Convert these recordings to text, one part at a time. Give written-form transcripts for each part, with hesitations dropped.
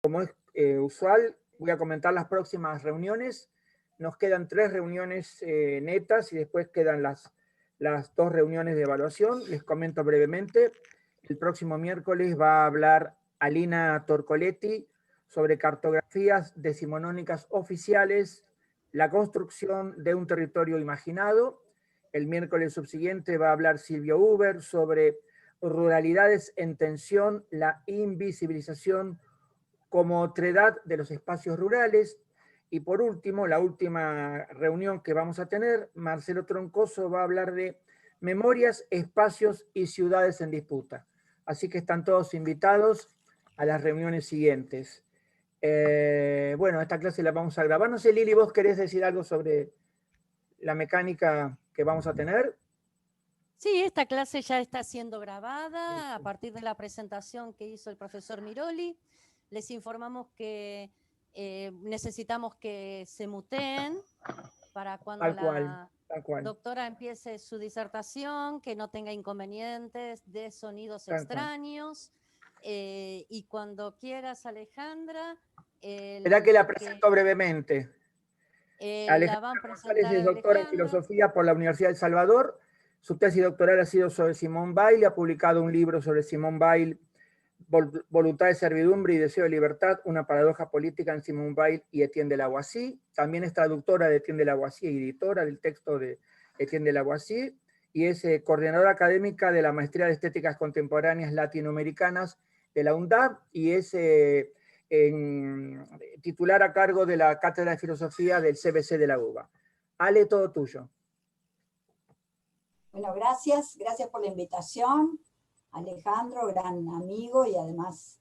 Como es usual, voy a comentar las próximas reuniones. Nos quedan 3 reuniones netas y después quedan las 2 reuniones de evaluación. Les comento brevemente. El próximo miércoles va a hablar Alina Torcoletti sobre cartografías decimonónicas oficiales, la construcción de un territorio imaginado. El miércoles subsiguiente va a hablar Silvio Uber sobre ruralidades en tensión, la invisibilización como otredad de los espacios rurales. Y por último, la última reunión que vamos a tener, Marcelo Troncoso va a hablar de memorias, espacios y ciudades en disputa. Así que están todos invitados a las reuniones siguientes. Bueno, esta clase la vamos a grabar. No sé, Lili, ¿vos querés decir algo sobre la mecánica que vamos a tener? Sí, esta clase ya está siendo grabada a partir de la presentación que hizo el profesor Miroli. Les informamos que necesitamos que se muteen para cuando Tal cual, la tal cual, doctora empiece su disertación, que no tenga inconvenientes de sonidos tal cual. extraños. Y cuando quieras, Alejandra, Será que la lo que presento brevemente. la van a Alejandra González presentar es doctora en Alejandra. filosofía por la Universidad de El Salvador. Su tesis doctoral ha sido sobre Simone Weil. Ha publicado un libro sobre Simone Weil, Voluntad de servidumbre y deseo de libertad, una paradoja política en Simone Weil y Etienne de Lavoisier. También es traductora de Etienne de Lavoisier y editora del texto de Etienne de Lavoisier. Y es coordinadora académica de la Maestría de Estéticas Contemporáneas Latinoamericanas de la UNDAP y es titular a cargo de la Cátedra de Filosofía del CBC de la UBA. Ale, todo tuyo. Bueno, gracias por la invitación. Alejandro, gran amigo y además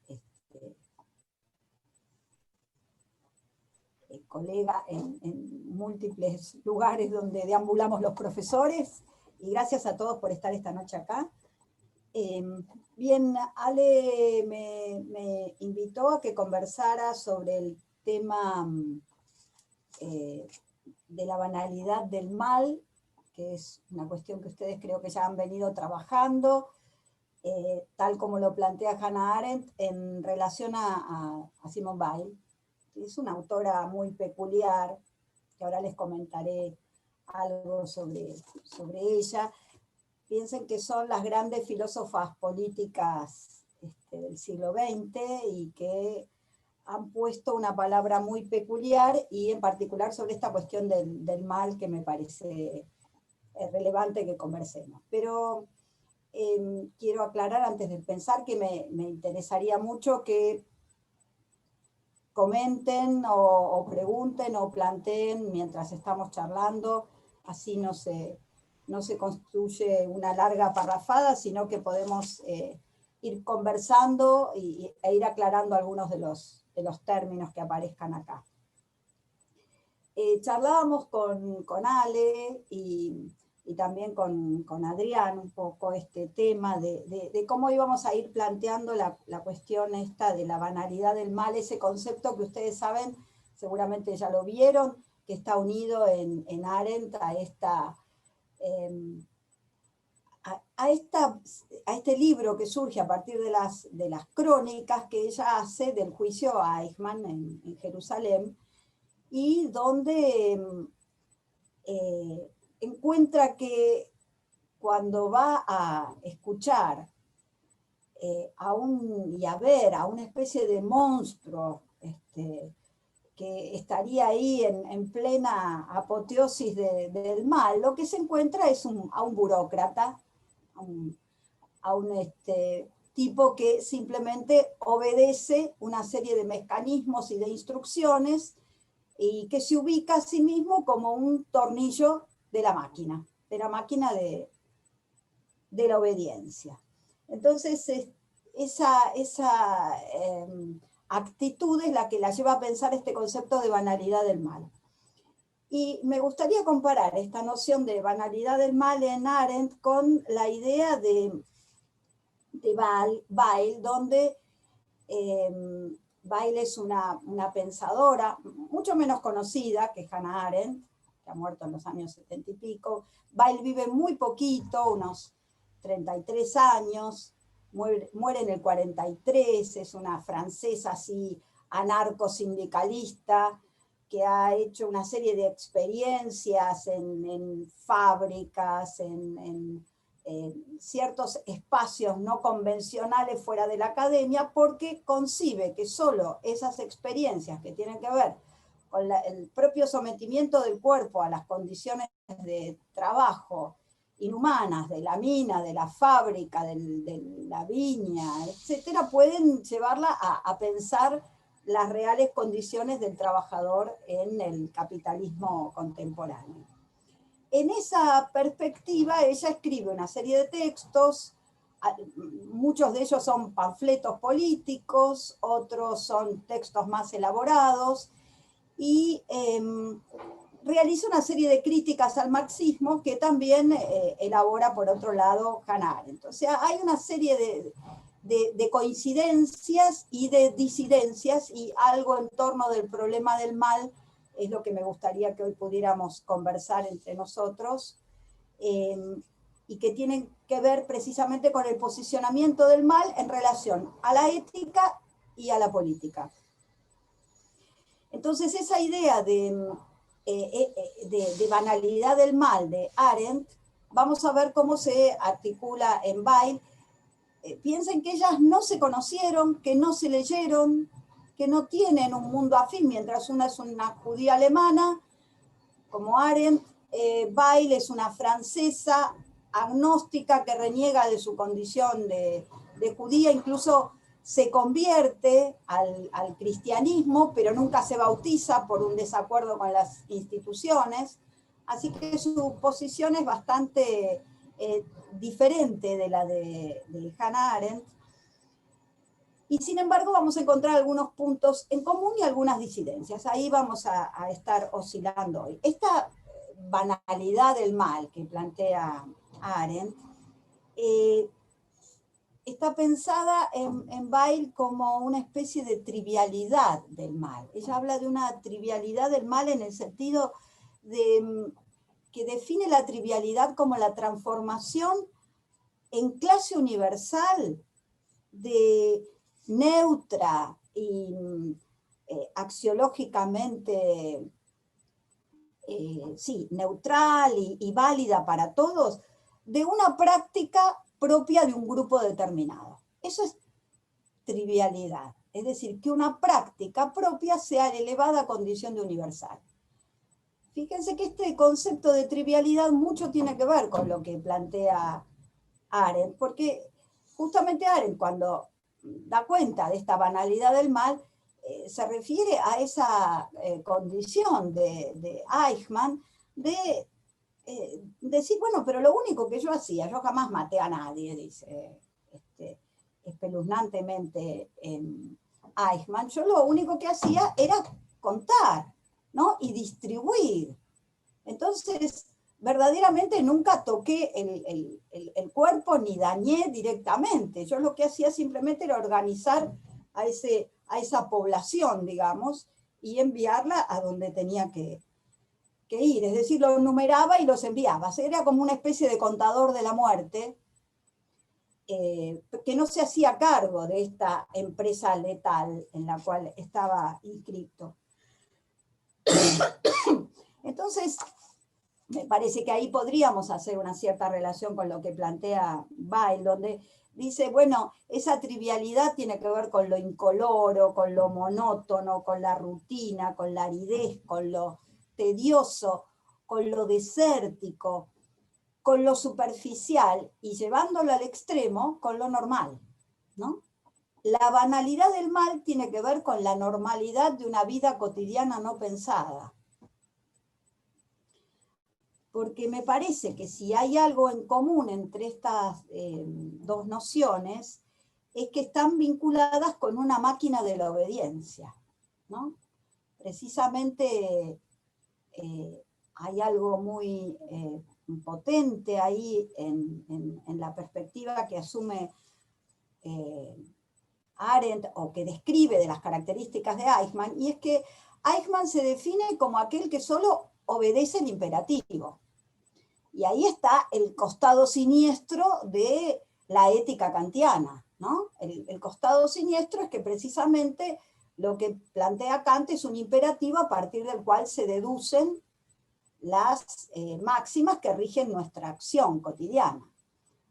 colega en múltiples lugares donde deambulamos los profesores. Y gracias a todos por estar esta noche acá. Bien, Ale me invitó a que conversara sobre el tema de la banalidad del mal, que es una cuestión que ustedes creo que ya han venido trabajando, tal como lo plantea Hannah Arendt en relación a Simone Weil. Es una autora muy peculiar, que ahora les comentaré algo sobre ella. Piensen que son las grandes filósofas políticas del siglo XX y que han puesto una palabra muy peculiar y en particular sobre esta cuestión del mal que me parece relevante que conversemos. Pero quiero aclarar antes de pensar que me interesaría mucho que comenten o pregunten o planteen mientras estamos charlando, así no se construye una larga parrafada, sino que podemos ir conversando e ir aclarando algunos de los términos que aparezcan acá. Charlábamos con Ale y también con Adrián un poco este tema de cómo íbamos a ir planteando la cuestión esta de la banalidad del mal, ese concepto que ustedes saben, seguramente ya lo vieron, que está unido en Arendt a este libro que surge a partir de las crónicas que ella hace del juicio a Eichmann en Jerusalén, y donde encuentra que cuando va a escuchar y a ver a una especie de monstruo que estaría ahí en plena apoteosis del mal, lo que se encuentra es a un burócrata, a un tipo que simplemente obedece una serie de mecanismos y de instrucciones y que se ubica a sí mismo como un tornillo de la máquina de la obediencia. Entonces, esa actitud es la que la lleva a pensar este concepto de banalidad del mal. Y me gustaría comparar esta noción de banalidad del mal en Arendt con la idea de Weil, donde Weil es una pensadora mucho menos conocida que Hannah Arendt, que ha muerto en los años 70 y pico. Weil vive muy poquito, unos 33 años, muere en el 43, es una francesa así anarcosindicalista, que ha hecho una serie de experiencias en fábricas, en ciertos espacios no convencionales fuera de la academia, porque concibe que solo esas experiencias que tienen que ver con el propio sometimiento del cuerpo a las condiciones de trabajo inhumanas, de la mina, de la fábrica, de la viña, etcétera, pueden llevarla a pensar las reales condiciones del trabajador en el capitalismo contemporáneo. En esa perspectiva, ella escribe una serie de textos, muchos de ellos son panfletos políticos, otros son textos más elaborados, y realiza una serie de críticas al marxismo que también elabora, por otro lado, Hannah Arendt. O sea, hay una serie de coincidencias y de disidencias, y algo en torno del problema del mal es lo que me gustaría que hoy pudiéramos conversar entre nosotros, y que tienen que ver precisamente con el posicionamiento del mal en relación a la ética y a la política. Entonces, esa idea de banalidad del mal de Arendt, vamos a ver cómo se articula en Weil. Piensen que ellas no se conocieron, que no se leyeron, que no tienen un mundo afín, mientras una es una judía alemana, como Arendt, Weil es una francesa agnóstica que reniega de su condición de judía, incluso se convierte al cristianismo, pero nunca se bautiza por un desacuerdo con las instituciones, así que su posición es bastante diferente de la de Hannah Arendt, y sin embargo vamos a encontrar algunos puntos en común y algunas disidencias. Ahí vamos a estar oscilando hoy. Esta banalidad del mal que plantea Arendt está pensada en Weil como una especie de trivialidad del mal. Ella habla de una trivialidad del mal en el sentido de que define la trivialidad como la transformación en clase universal de neutra y axiológicamente neutral y válida para todos, de una práctica propia de un grupo determinado. Eso es trivialidad, es decir, que una práctica propia sea elevada a condición de universal. Fíjense que este concepto de trivialidad mucho tiene que ver con lo que plantea Arendt, porque justamente Arendt, cuando da cuenta de esta banalidad del mal, se refiere a esa condición de Eichmann de decir, bueno, pero lo único que yo hacía, yo jamás maté a nadie, dice espeluznantemente Eichmann, yo lo único que hacía era contar, ¿no? Y distribuir. Entonces, verdaderamente nunca toqué el cuerpo ni dañé directamente. Yo lo que hacía simplemente era organizar a esa población, digamos, y enviarla a donde tenía que ir. Es decir, los numeraba y los enviaba. Era como una especie de contador de la muerte, que no se hacía cargo de esta empresa letal en la cual estaba inscrito. Entonces, me parece que ahí podríamos hacer una cierta relación con lo que plantea Weil, donde dice, bueno, esa trivialidad tiene que ver con lo incoloro, con lo monótono, con la rutina, con la aridez, con lo tedioso, con lo desértico, con lo superficial, y llevándolo al extremo, con lo normal, ¿no? La banalidad del mal tiene que ver con la normalidad de una vida cotidiana no pensada. Porque me parece que si hay algo en común entre estas dos nociones, es que están vinculadas con una máquina de la obediencia, ¿no? Precisamente hay algo muy potente ahí en la perspectiva que asume Arendt, o que describe de las características de Eichmann, y es que Eichmann se define como aquel que solo obedece el imperativo. Y ahí está el costado siniestro de la ética kantiana, ¿no? El costado siniestro es que precisamente lo que plantea Kant es un imperativo a partir del cual se deducen las máximas que rigen nuestra acción cotidiana.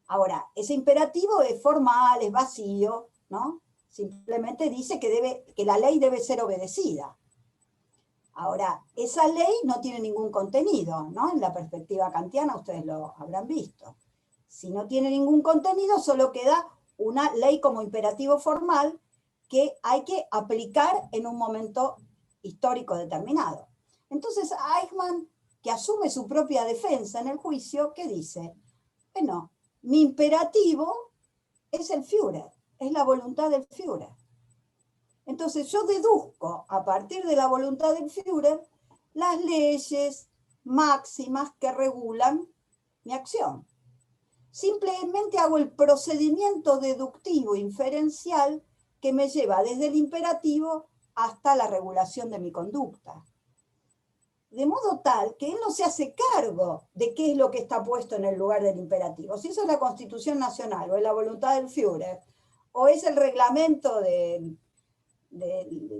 Ahora, ese imperativo es formal, es vacío, ¿no? Simplemente dice que la ley debe ser obedecida. Ahora, esa ley no tiene ningún contenido, ¿no? En la perspectiva kantiana ustedes lo habrán visto. Si no tiene ningún contenido, solo queda una ley como imperativo formal que hay que aplicar en un momento histórico determinado. Entonces, Eichmann, que asume su propia defensa en el juicio, ¿qué dice? Bueno, mi imperativo es el Führer, es la voluntad del Führer. Entonces yo deduzco a partir de la voluntad del Führer las leyes máximas que regulan mi acción. Simplemente hago el procedimiento deductivo inferencial que me lleva desde el imperativo hasta la regulación de mi conducta. De modo tal que él no se hace cargo de qué es lo que está puesto en el lugar del imperativo. Si eso es la Constitución Nacional, o es la voluntad del Führer, o es el reglamento del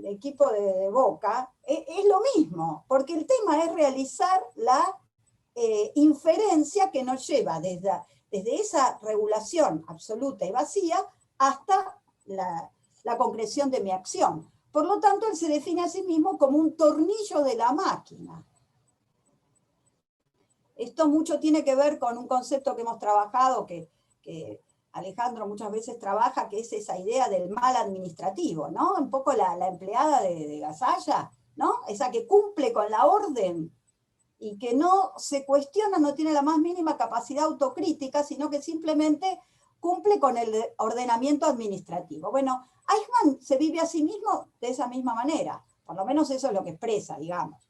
equipo de Boca, es lo mismo, porque el tema es realizar la inferencia que nos lleva desde esa regulación absoluta y vacía hasta la concreción de mi acción. Por lo tanto, él se define a sí mismo como un tornillo de la máquina. Esto mucho tiene que ver con un concepto que hemos trabajado, que Alejandro muchas veces trabaja, que es esa idea del mal administrativo, ¿no? Un poco la empleada de Gasalla, ¿no? Esa que cumple con la orden y que no se cuestiona, no tiene la más mínima capacidad autocrítica, sino que simplemente cumple con el ordenamiento administrativo. Bueno, Eichmann se vive a sí mismo de esa misma manera, por lo menos eso es lo que expresa, digamos.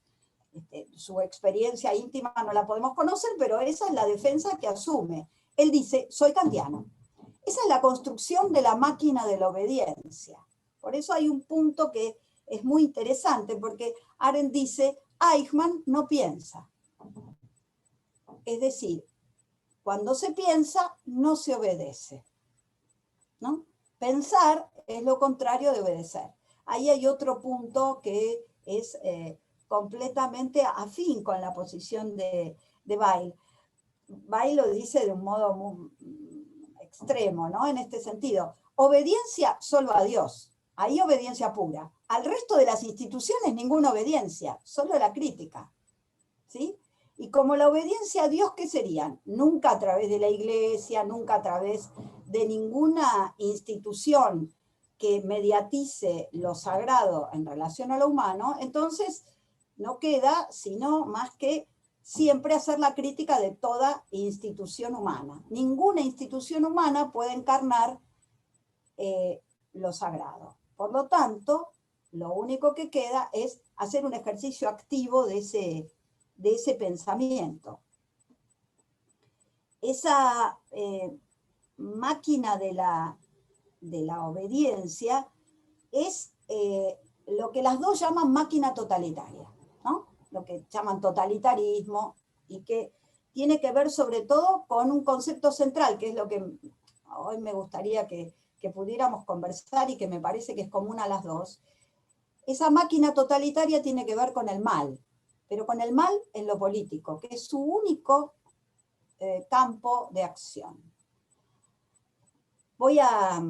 Su experiencia íntima no la podemos conocer, pero esa es la defensa que asume. Él dice, soy kantiano. Esa es la construcción de la máquina de la obediencia. Por eso hay un punto que es muy interesante, porque Arendt dice, Eichmann no piensa. Es decir, cuando se piensa, no se obedece, ¿no? Pensar es lo contrario de obedecer. Ahí hay otro punto que es completamente afín con la posición de Weil. Weil lo dice de un modo muy extremo, ¿no? En este sentido, obediencia solo a Dios, ahí obediencia pura. Al resto de las instituciones ninguna obediencia, solo la crítica, ¿sí? Y como la obediencia a Dios, ¿qué serían? Nunca a través de la iglesia, nunca a través de ninguna institución que mediatice lo sagrado en relación a lo humano, entonces no queda sino más que siempre hacer la crítica de toda institución humana. Ninguna institución humana puede encarnar lo sagrado. Por lo tanto, lo único que queda es hacer un ejercicio activo de ese pensamiento. Esa máquina de la obediencia es lo que las dos llaman máquina totalitaria, ¿no? Lo que llaman totalitarismo, y que tiene que ver sobre todo con un concepto central, que es lo que hoy me gustaría que pudiéramos conversar y que me parece que es común a las dos. Esa máquina totalitaria tiene que ver con el mal, pero con el mal en lo político, que es su único campo de acción. Voy a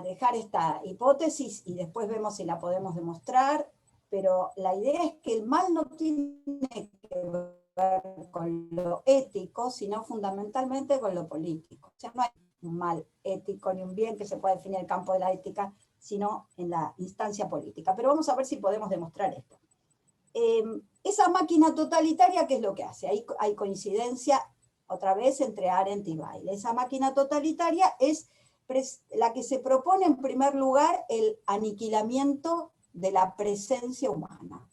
dejar esta hipótesis y después vemos si la podemos demostrar, pero la idea es que el mal no tiene que ver con lo ético, sino fundamentalmente con lo político. O sea, no hay un mal ético ni un bien que se pueda definir en el campo de la ética, sino en la instancia política. Pero vamos a ver si podemos demostrar esto. Esa máquina totalitaria, ¿qué es lo que hace? Hay coincidencia otra vez entre Arendt y Weil. Esa máquina totalitaria es la que se propone en primer lugar el aniquilamiento de la presencia humana,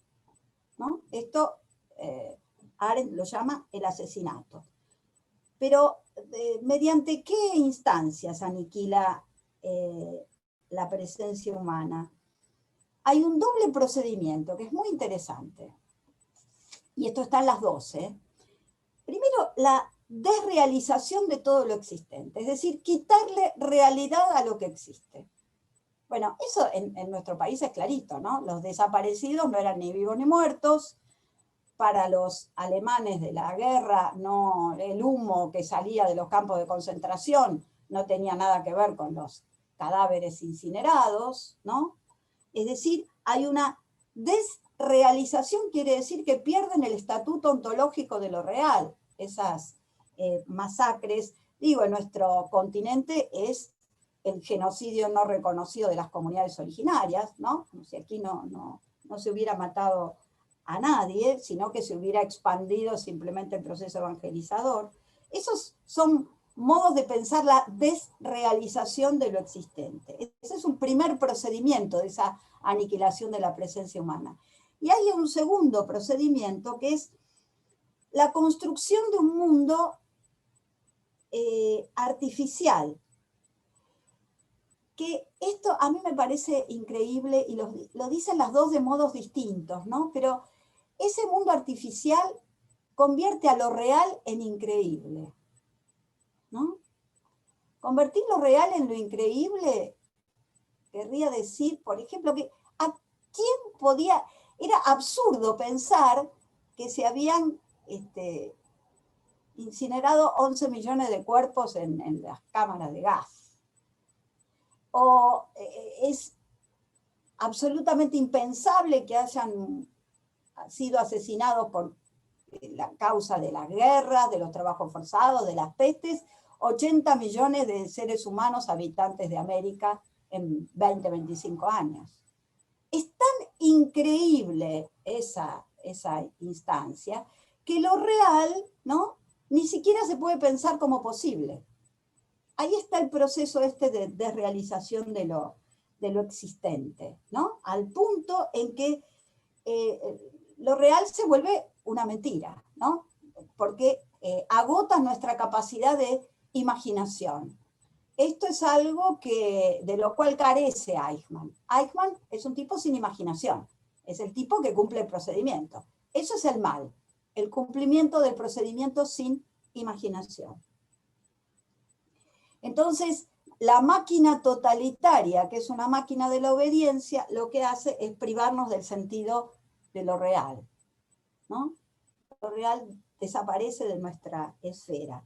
¿no? Esto Arendt lo llama el asesinato. Pero ¿mediante qué instancias aniquila la presencia humana? Hay un doble procedimiento que es muy interesante. Y esto está en las 12. Primero, la desrealización de todo lo existente, es decir, quitarle realidad a lo que existe. Bueno, eso en nuestro país es clarito, ¿no? Los desaparecidos no eran ni vivos ni muertos. Para los alemanes de la guerra, no, el humo que salía de los campos de concentración no tenía nada que ver con los cadáveres incinerados, ¿no? Es decir, hay una desrealización, quiere decir que pierden el estatuto ontológico de lo real. Esas masacres, digo, en nuestro continente es el genocidio no reconocido de las comunidades originarias, ¿no? Como si aquí no se hubiera matado a nadie, sino que se hubiera expandido simplemente el proceso evangelizador. Esos son modos de pensar la desrealización de lo existente. Ese es un primer procedimiento de esa aniquilación de la presencia humana. Y hay un segundo procedimiento que es la construcción de un mundo artificial, que esto a mí me parece increíble y lo dicen las dos de modos distintos, ¿no? Pero ese mundo artificial convierte a lo real en increíble, ¿no? Convertir lo real en lo increíble querría decir, por ejemplo, que a quién podía, era absurdo pensar que se habían incinerado 11 millones de cuerpos en las cámaras de gas. O es absolutamente impensable que hayan sido asesinados por la causa de las guerras, de los trabajos forzados, de las pestes, 80 millones de seres humanos habitantes de América en 20, 25 años. Es tan increíble esa instancia que lo real, ¿no?, ni siquiera se puede pensar como posible. Ahí está el proceso de desrealización de lo existente, ¿no? Al punto en que lo real se vuelve una mentira, ¿no? Porque agota nuestra capacidad de imaginación. Esto es algo de lo cual carece Eichmann. Eichmann es un tipo sin imaginación, es el tipo que cumple el procedimiento. Eso es el mal, el cumplimiento del procedimiento sin imaginación. Entonces, la máquina totalitaria, que es una máquina de la obediencia, lo que hace es privarnos del sentido de lo real, ¿no? Lo real desaparece de nuestra esfera.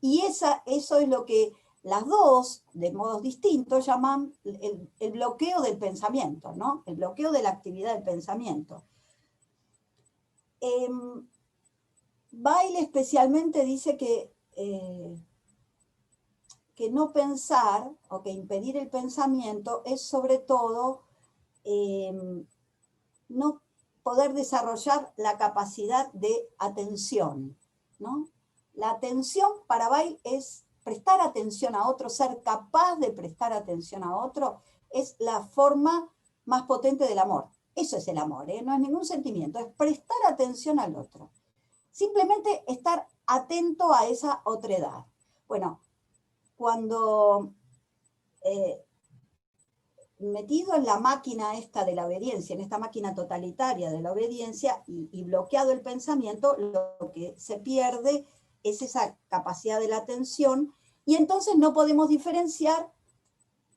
Y eso es lo que las dos, de modos distintos, llaman el bloqueo del pensamiento, ¿no? El bloqueo de la actividad del pensamiento. Bayle especialmente dice que no pensar, o que impedir el pensamiento, es sobre todo no poder desarrollar la capacidad de atención, ¿no? La atención para Bayle es prestar atención a otro, ser capaz de prestar atención a otro, es la forma más potente del amor. Eso es el amor, ¿eh? No es ningún sentimiento, es prestar atención al otro. Simplemente estar atento a esa otredad. Bueno, cuando metido en la máquina esta de la obediencia, en esta máquina totalitaria de la obediencia y bloqueado el pensamiento, lo que se pierde es esa capacidad de la atención, y entonces no podemos diferenciar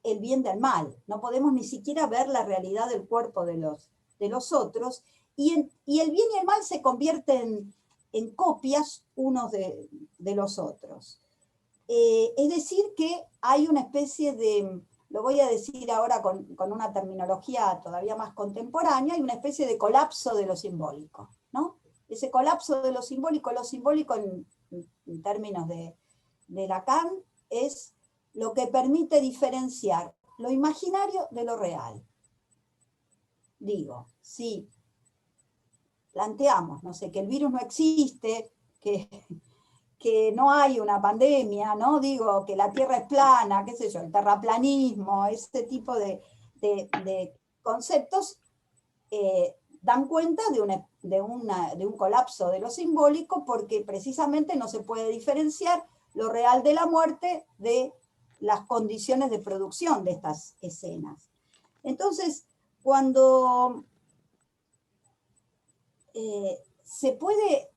el bien del mal, no podemos ni siquiera ver la realidad del cuerpo de los otros, y el bien y el mal se convierten en copias unos de los otros. Es decir que hay una especie de, lo voy a decir ahora con una terminología todavía más contemporánea, hay una especie de colapso de lo simbólico, ¿no? Ese colapso de lo simbólico en términos de Lacan, es lo que permite diferenciar lo imaginario de lo real. Digo, si planteamos, no sé, que el virus no existe, que no hay una pandemia, ¿no? Digo, que la Tierra es plana, qué sé yo, el terraplanismo, este tipo de conceptos dan cuenta de un colapso de lo simbólico, porque precisamente no se puede diferenciar lo real de la muerte de las condiciones de producción de estas escenas. Entonces, cuando se puede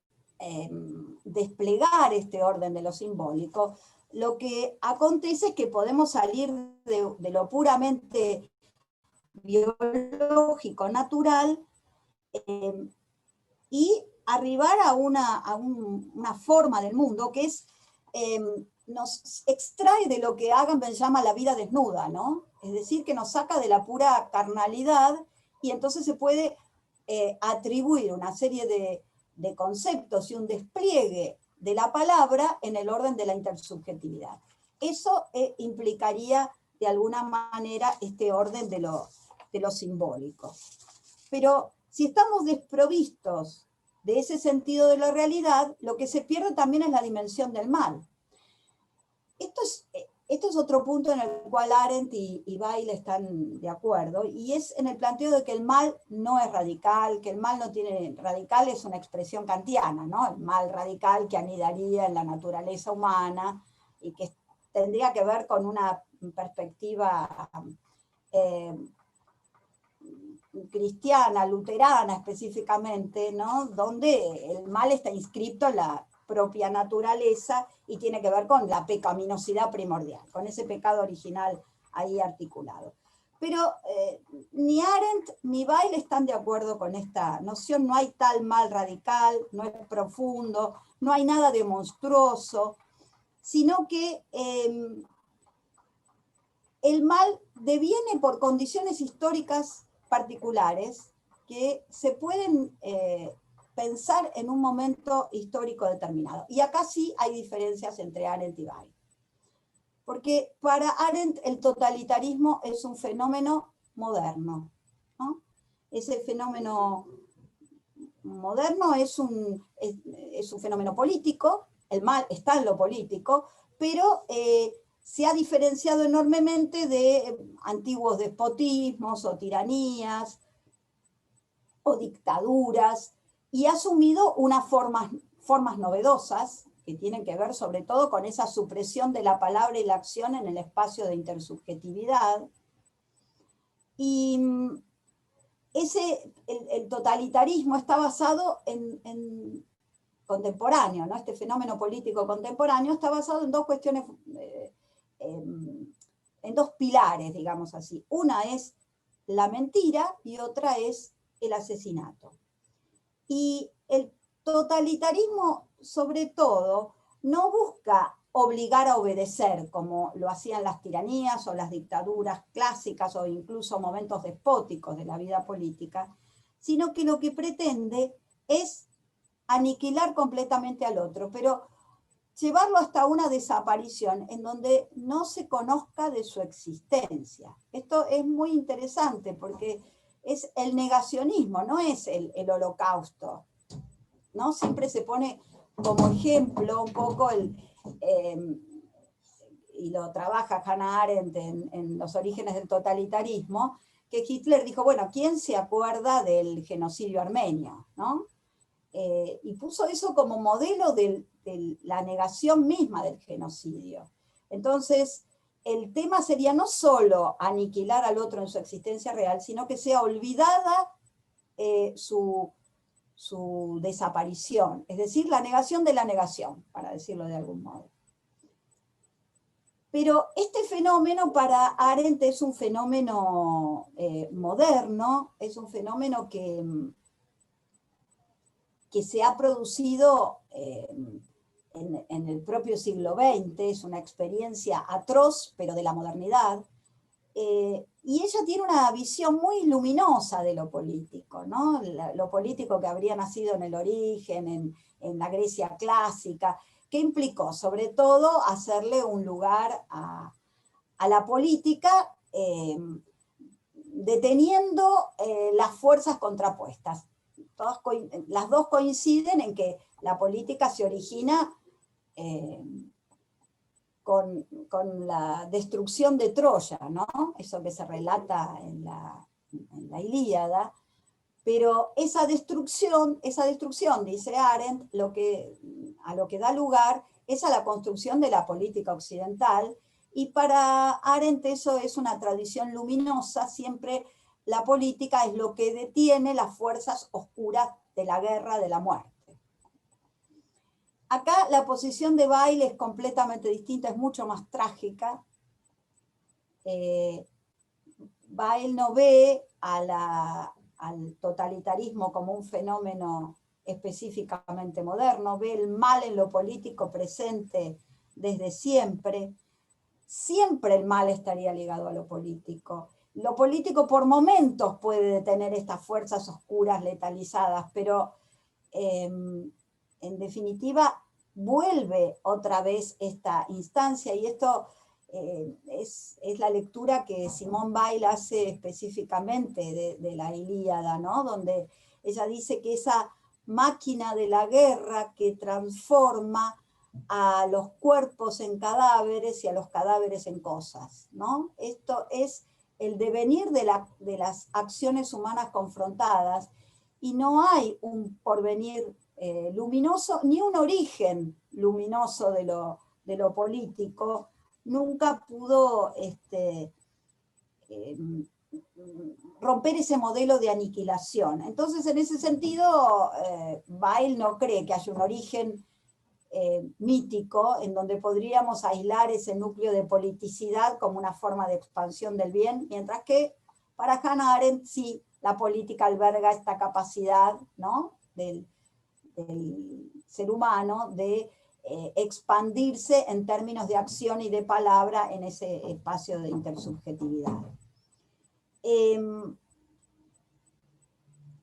desplegar este orden de lo simbólico, lo que acontece es que podemos salir de lo puramente biológico, natural, y arribar a una forma del mundo que es, nos extrae de lo que Agamben llama la vida desnuda, ¿no? Es decir, que nos saca de la pura carnalidad y entonces se puede atribuir una serie de conceptos y un despliegue de la palabra en el orden de la intersubjetividad. Eso implicaría de alguna manera este orden de lo simbólico. Pero si estamos desprovistos de ese sentido de la realidad, lo que se pierde también es la dimensión del mal. Esto es otro punto en el cual Arendt y Weil están de acuerdo, y es en el planteo de que el mal no es radical, que el mal no tiene... Radical es una expresión kantiana, ¿no? El mal radical que anidaría en la naturaleza humana y que tendría que ver con una perspectiva cristiana, luterana específicamente, ¿no? Donde el mal está inscrito en la propia naturaleza y tiene que ver con la pecaminosidad primordial, con ese pecado original ahí articulado. Pero ni Arendt ni Weil están de acuerdo con esta noción. No hay tal mal radical, no es profundo, no hay nada de monstruoso, sino que el mal deviene por condiciones históricas particulares que se pueden pensar en un momento histórico determinado. Y acá sí hay diferencias entre Arendt y Weil. Porque para Arendt el totalitarismo es un fenómeno moderno, ¿no? Ese fenómeno moderno es un fenómeno político, el mal está en lo político, pero se ha diferenciado enormemente de antiguos despotismos o tiranías o dictaduras, y ha asumido unas formas novedosas que tienen que ver sobre todo con esa supresión de la palabra y la acción en el espacio de intersubjetividad. Y el totalitarismo está basado en contemporáneo, ¿no? Este fenómeno político contemporáneo está basado en dos cuestiones, en dos pilares, digamos así. Una es la mentira y otra es el asesinato. Y el totalitarismo, sobre todo, no busca obligar a obedecer, como lo hacían las tiranías o las dictaduras clásicas o incluso momentos despóticos de la vida política, sino que lo que pretende es aniquilar completamente al otro, pero llevarlo hasta una desaparición en donde no se conozca de su existencia. Esto es muy interesante porque es el negacionismo, no es el holocausto, ¿no? Siempre se pone como ejemplo un poco y lo trabaja Hannah Arendt en Los orígenes del totalitarismo, que Hitler dijo, bueno, ¿quién se acuerda del genocidio armenio? ¿No? Y puso eso como modelo de la negación misma del genocidio. Entonces, el tema sería no solo aniquilar al otro en su existencia real, sino que sea olvidada su desaparición, es decir, la negación de la negación, para decirlo de algún modo. Pero este fenómeno para Arendt es un fenómeno moderno, es un fenómeno que se ha producido en el propio siglo XX, es una experiencia atroz, pero de la modernidad, y ella tiene una visión muy luminosa de lo político, ¿no? Lo político que habría nacido en el origen, en la Grecia clásica, que implicó sobre todo hacerle un lugar a la política, deteniendo las fuerzas contrapuestas. Las dos coinciden en que la política se origina con la destrucción de Troya, ¿no? Eso que se relata en la Ilíada, pero esa destrucción, dice Arendt, a lo que da lugar es a la construcción de la política occidental, y para Arendt eso es una tradición luminosa. Siempre la política es lo que detiene las fuerzas oscuras de la guerra, de la muerte. Acá la posición de Weil es completamente distinta, es mucho más trágica. Weil Bail no ve al totalitarismo como un fenómeno específicamente moderno, ve el mal en lo político presente desde siempre. Siempre el mal estaría ligado a lo político. Lo político por momentos puede tener estas fuerzas oscuras letalizadas, pero en definitiva vuelve otra vez esta instancia, y esto es la lectura que Simone Weil hace específicamente de la Ilíada, ¿no? Donde ella dice que esa máquina de la guerra que transforma a los cuerpos en cadáveres y a los cadáveres en cosas, ¿no? Esto es el devenir de las acciones humanas confrontadas, y no hay un porvenir luminoso, ni un origen luminoso de lo político. Nunca pudo romper ese modelo de aniquilación. Entonces, en ese sentido, Weil no cree que haya un origen mítico en donde podríamos aislar ese núcleo de politicidad como una forma de expansión del bien, mientras que para Hannah Arendt sí, la política alberga esta capacidad, ¿no?, del ser humano de expandirse en términos de acción y de palabra en ese espacio de intersubjetividad.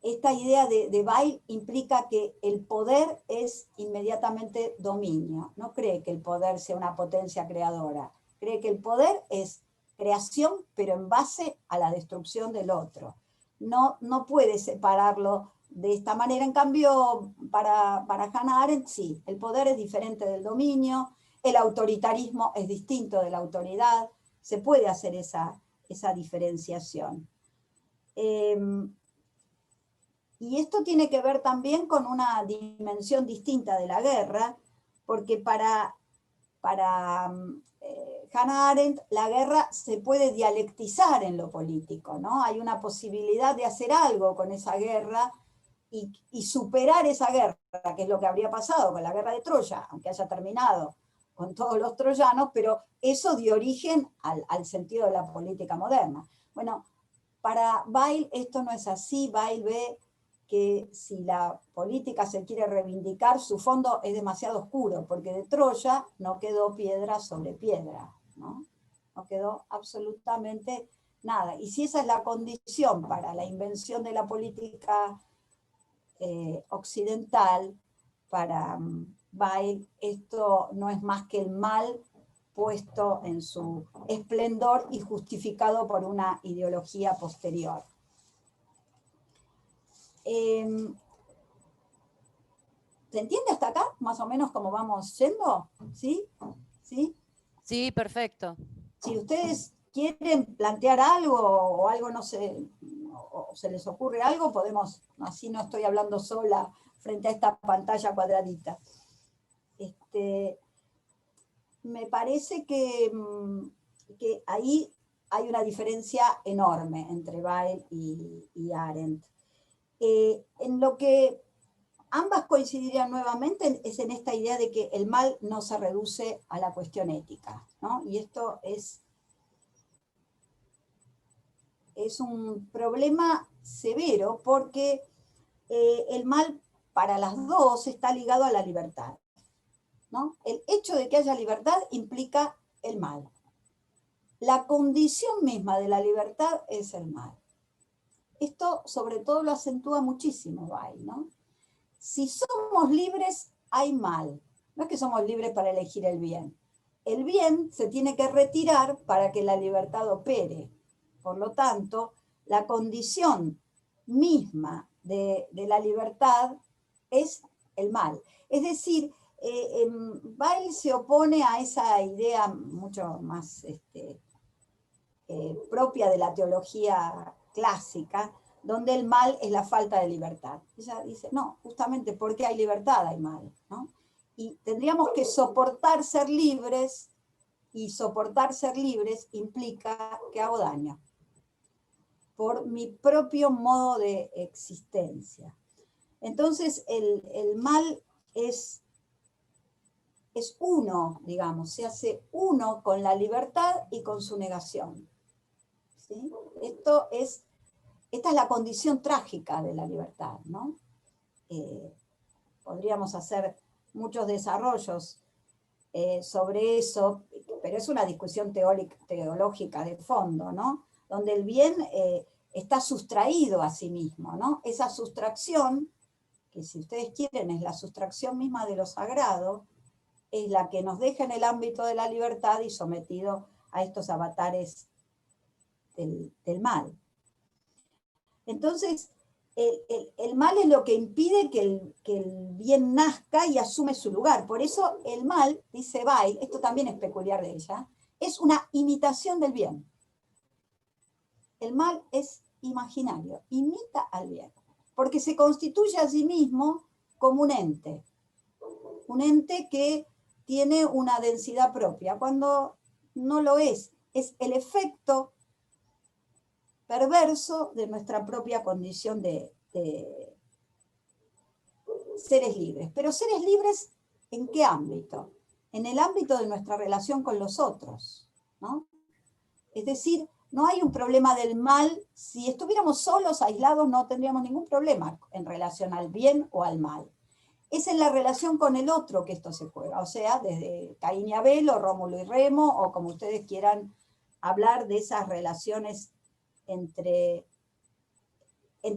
Esta idea de Weil implica que el poder es inmediatamente dominio. No cree que el poder sea una potencia creadora. Cree que el poder es creación, pero en base a la destrucción del otro. No puede separarlo de esta manera. En cambio, para Hannah Arendt, sí, el poder es diferente del dominio, el autoritarismo es distinto de la autoridad, se puede hacer esa diferenciación. Y esto tiene que ver también con una dimensión distinta de la guerra, porque para Hannah Arendt la guerra se puede dialectizar en lo político, ¿no? Hay una posibilidad de hacer algo con esa guerra y superar esa guerra, que es lo que habría pasado con la guerra de Troya, aunque haya terminado con todos los troyanos, pero eso dio origen al sentido de la política moderna. Bueno, para Weil esto no es así. Weil ve que si la política se quiere reivindicar, su fondo es demasiado oscuro, porque de Troya no quedó piedra sobre piedra, ¿no? No quedó absolutamente nada. Y si esa es la condición para la invención de la política occidental, para Weil esto no es más que el mal puesto en su esplendor y justificado por una ideología posterior. ¿Se entiende hasta acá? Más o menos cómo vamos yendo, ¿sí? ¿Sí? Sí, perfecto. Si ustedes quieren plantear algo o algo no sé, o se les ocurre algo, podemos, así no estoy hablando sola frente a esta pantalla cuadradita. Me parece que ahí hay una diferencia enorme entre Weil y Arendt. En lo que ambas coincidirían nuevamente es en esta idea de que el mal no se reduce a la cuestión ética, ¿no? Y esto es un problema severo, porque el mal para las dos está ligado a la libertad, ¿no? El hecho de que haya libertad implica el mal. La condición misma de la libertad es el mal. Esto sobre todo lo acentúa muchísimo Weil, ¿no? Si somos libres, hay mal. No es que somos libres para elegir el bien. El bien se tiene que retirar para que la libertad opere. Por lo tanto, la condición misma de la libertad es el mal. Es decir, Weil se opone a esa idea mucho más propia de la teología clásica, donde el mal es la falta de libertad. Ella dice, no, justamente porque hay libertad hay mal, ¿no? Y tendríamos que soportar ser libres, y soportar ser libres implica que hago daño por mi propio modo de existencia. Entonces el mal es uno, digamos, se hace uno con la libertad y con su negación. ¿sí? Esta es la condición trágica de la libertad, ¿no? Podríamos hacer muchos desarrollos sobre eso, pero es una discusión teológica de fondo, ¿no? Donde el bien está sustraído a sí mismo, ¿no? Esa sustracción, que si ustedes quieren es la sustracción misma de lo sagrado, es la que nos deja en el ámbito de la libertad y sometido a estos avatares del mal. Entonces, el mal es lo que impide que el bien nazca y asume su lugar. Por eso el mal, dice Weil, esto también es peculiar de ella, es una imitación del bien. El mal es imaginario, imita al bien, porque se constituye a sí mismo como un ente que tiene una densidad propia, cuando no lo es el efecto perverso de nuestra propia condición de seres libres. Pero seres libres, ¿en qué ámbito? En el ámbito de nuestra relación con los otros, ¿no? Es decir, no hay un problema del mal. Si estuviéramos solos, aislados, no tendríamos ningún problema en relación al bien o al mal. Es en la relación con el otro que esto se juega, o sea, desde Caín y Abel, o Rómulo y Remo, o como ustedes quieran hablar de esas relaciones entre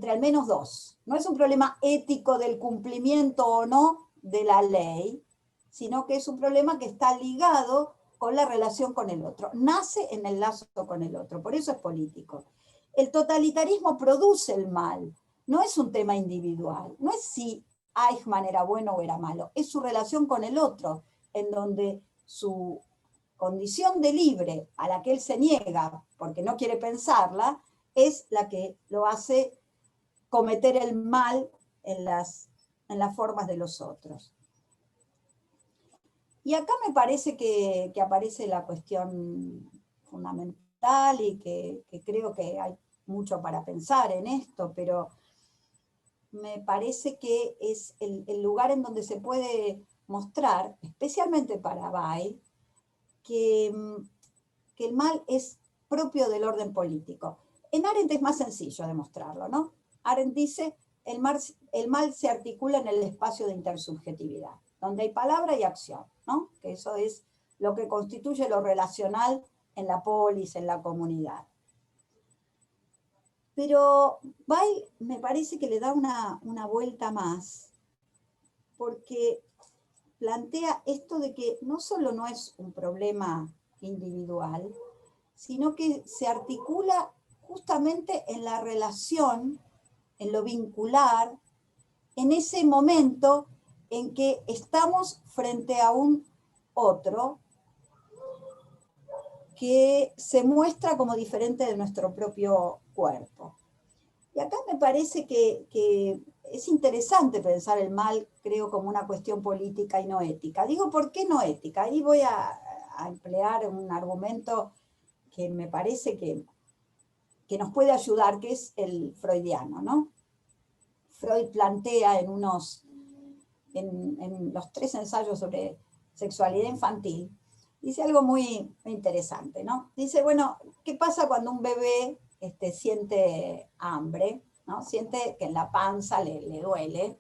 al menos dos. No es un problema ético del cumplimiento o no de la ley, sino que es un problema que está ligado con la relación con el otro. Nace en el lazo con el otro, por eso es político. El totalitarismo produce el mal, no es un tema individual, no es si Eichmann era bueno o era malo, es su relación con el otro, en donde su condición de libre, a la que él se niega porque no quiere pensarla, es la que lo hace cometer el mal en las formas de los otros. Y acá me parece que aparece la cuestión fundamental y que creo que hay mucho para pensar en esto, pero me parece que es el lugar en donde se puede mostrar, especialmente para Weil, que el mal es propio del orden político. En Arendt es más sencillo demostrarlo, ¿no? Arendt dice, el mal se articula en el espacio de intersubjetividad, donde hay palabra y acción, ¿no? Que eso es lo que constituye lo relacional en la polis, en la comunidad. Pero Weil me parece que le da una vuelta más, porque plantea esto de que no solo no es un problema individual, sino que se articula justamente en la relación, en lo vincular, en ese momento en que estamos frente a un otro que se muestra como diferente de nuestro propio cuerpo. Y acá me parece que es interesante pensar el mal, creo, como una cuestión política y no ética. Digo, ¿por qué no ética? Ahí voy a emplear un argumento que me parece que nos puede ayudar, que es el freudiano, ¿no? Freud plantea en los 3 ensayos sobre sexualidad infantil, dice algo muy interesante, ¿no? Dice, bueno, ¿qué pasa cuando un bebé siente hambre, ¿no? Siente que en la panza le duele?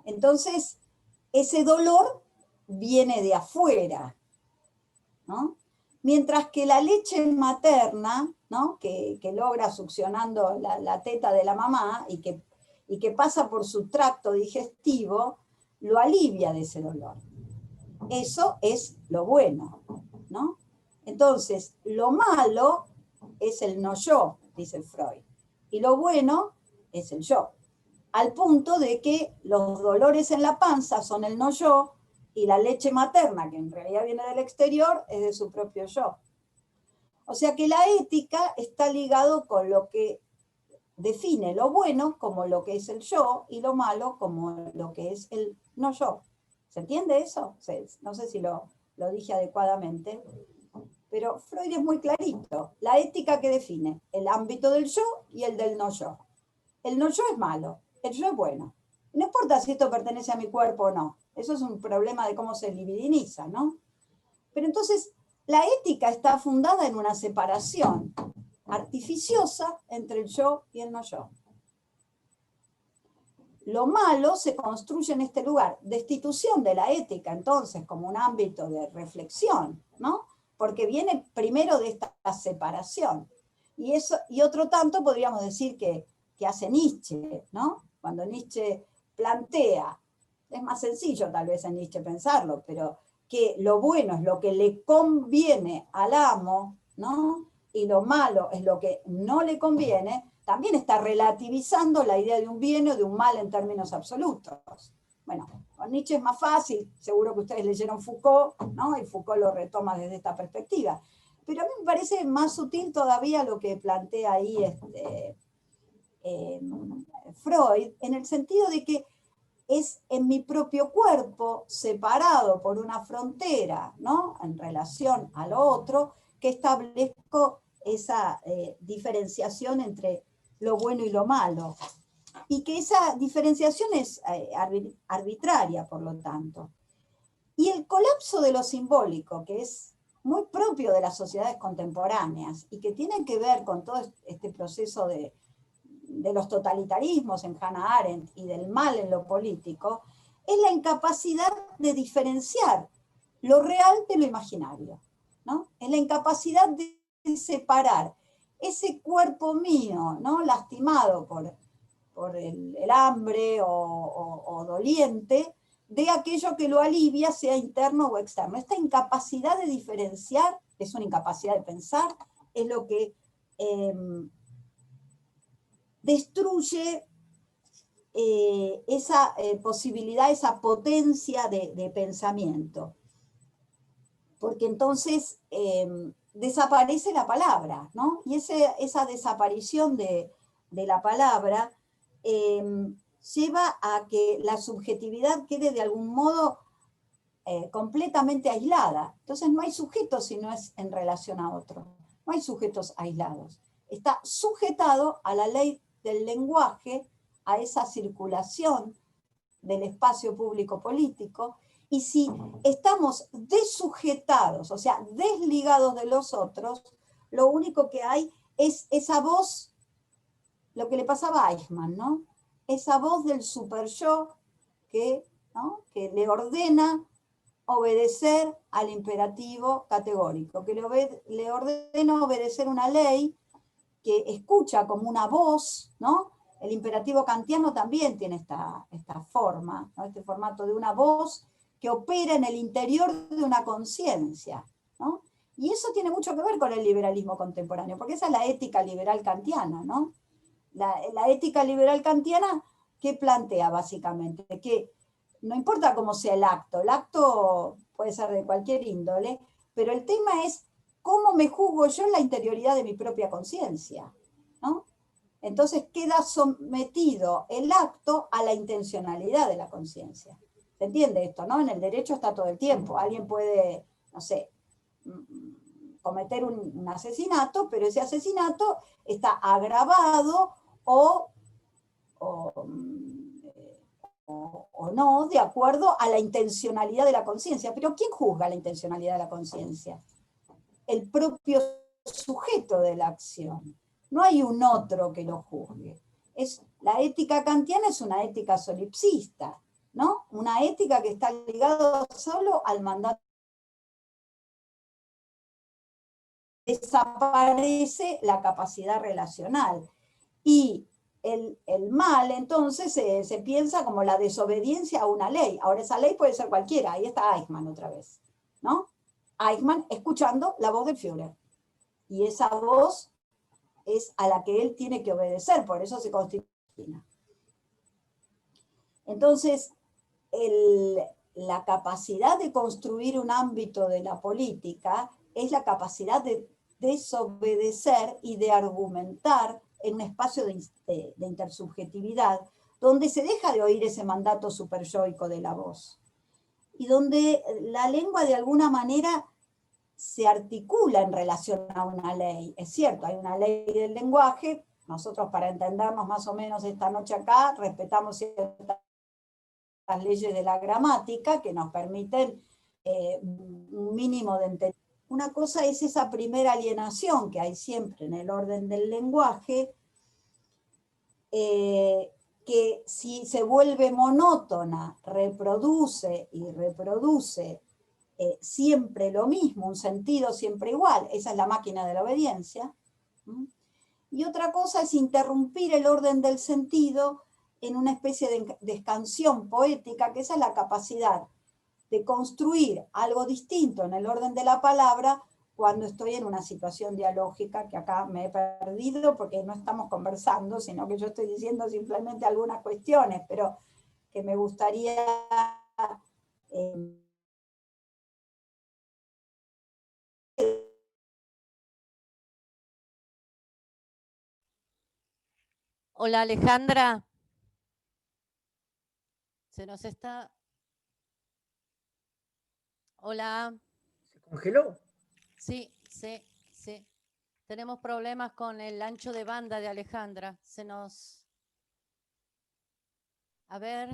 Entonces, ese dolor viene de afuera, ¿no? Mientras que la leche materna, ¿no? que logra succionando la teta de la mamá y que pasa por su tracto digestivo, lo alivia de ese dolor. Eso es lo bueno, ¿no? Entonces, lo malo es el no yo, dice Freud, y lo bueno es el yo, al punto de que los dolores en la panza son el no yo, y la leche materna, que en realidad viene del exterior, es de su propio yo. O sea que la ética está ligado con lo que define lo bueno como lo que es el yo y lo malo como lo que es el no yo. ¿Se entiende eso? No sé si lo dije adecuadamente, pero Freud es muy clarito. La ética que define el ámbito del yo y el del no yo. El no yo es malo, el yo es bueno. No importa si esto pertenece a mi cuerpo o no. Eso es un problema de cómo se libidiniza, ¿no? Pero entonces, la ética está fundada en una separación artificiosa entre el yo y el no yo. Lo malo se construye en este lugar. Destitución de la ética, entonces, como un ámbito de reflexión, ¿no? Porque viene primero de esta separación. Y otro tanto podríamos decir que hace Nietzsche, ¿no? Cuando Nietzsche plantea, es más sencillo tal vez en Nietzsche pensarlo, pero que lo bueno es lo que le conviene al amo, ¿no? Y lo malo es lo que no le conviene, también está relativizando la idea de un bien o de un mal en términos absolutos. Bueno, con Nietzsche es más fácil, seguro que ustedes leyeron Foucault, ¿no? Y Foucault lo retoma desde esta perspectiva. Pero a mí me parece más sutil todavía lo que plantea ahí Freud, en el sentido de que es en mi propio cuerpo, separado por una frontera, ¿no? En relación al otro, que establezco esa diferenciación entre lo bueno y lo malo. Y que esa diferenciación es arbitraria, por lo tanto. Y el colapso de lo simbólico, que es muy propio de las sociedades contemporáneas y que tiene que ver con todo este proceso de los totalitarismos en Hannah Arendt y del mal en lo político, es la incapacidad de diferenciar lo real de lo imaginario, ¿no? Es la incapacidad de separar ese cuerpo mío, ¿no? Lastimado por el hambre o doliente, de aquello que lo alivia, sea interno o externo. Esta incapacidad de diferenciar es una incapacidad de pensar, es lo que destruye esa posibilidad, esa potencia de pensamiento. Porque entonces desaparece la palabra, ¿no? Y esa desaparición de la palabra lleva a que la subjetividad quede de algún modo completamente aislada. Entonces no hay sujeto si no es en relación a otro. No hay sujetos aislados. Está sujetado a la ley del lenguaje, a esa circulación del espacio público político, y si estamos desujetados, o sea, desligados de los otros, lo único que hay es esa voz, lo que le pasaba a Eichmann, ¿no? Esa voz del super yo ¿no? Que le ordena obedecer al imperativo categórico, que le ordena obedecer una ley que escucha como una voz, ¿no? El imperativo kantiano también tiene esta forma, ¿no? Este formato de una voz que opera en el interior de una conciencia, ¿no? Y eso tiene mucho que ver con el liberalismo contemporáneo, porque esa es la ética liberal kantiana, ¿no? La ética liberal kantiana, ¿qué plantea básicamente? Que no importa cómo sea el acto puede ser de cualquier índole, pero el tema es cómo me juzgo yo en la interioridad de mi propia conciencia, ¿no? Entonces queda sometido el acto a la intencionalidad de la conciencia. ¿Se entiende esto, no? En el derecho está todo el tiempo. Alguien puede, no sé, cometer un asesinato, pero ese asesinato está agravado o no, de acuerdo a la intencionalidad de la conciencia. Pero ¿quién juzga la intencionalidad de la conciencia? El propio sujeto de la acción. No hay un otro que lo juzgue. La ética kantiana es una ética solipsista, ¿no? Una ética que está ligada solo al mandato. Desaparece la capacidad relacional. Y el mal, entonces, se piensa como la desobediencia a una ley. Ahora, esa ley puede ser cualquiera. Ahí está Eichmann otra vez, ¿no? Eichmann escuchando la voz del Führer. Y esa voz es a la que él tiene que obedecer, por eso se constituye. Entonces, la capacidad de construir un ámbito de la política es la capacidad de desobedecer y de argumentar en un espacio de intersubjetividad, donde se deja de oír ese mandato superyoico de la voz, y donde la lengua de alguna manera se articula en relación a una ley. Es cierto, hay una ley del lenguaje, nosotros para entendernos más o menos esta noche acá, respetamos ciertas leyes de la gramática que nos permiten un mínimo de entendimiento. una cosa es esa primera alienación que hay siempre en el orden del lenguaje, que si se vuelve monótona, reproduce y reproduce siempre lo mismo, un sentido siempre igual, esa es la máquina de la obediencia. Y otra cosa es interrumpir el orden del sentido en una especie de escansión poética, que esa es la capacidad de construir algo distinto en el orden de la palabra cuando estoy en una situación dialógica, que acá me he perdido porque no estamos conversando, sino que yo estoy diciendo simplemente algunas cuestiones, pero que me gustaría Hola Alejandra. Se nos está... Hola. ¿Se congeló? Sí. Tenemos problemas con el ancho de banda de Alejandra. Se nos... A ver,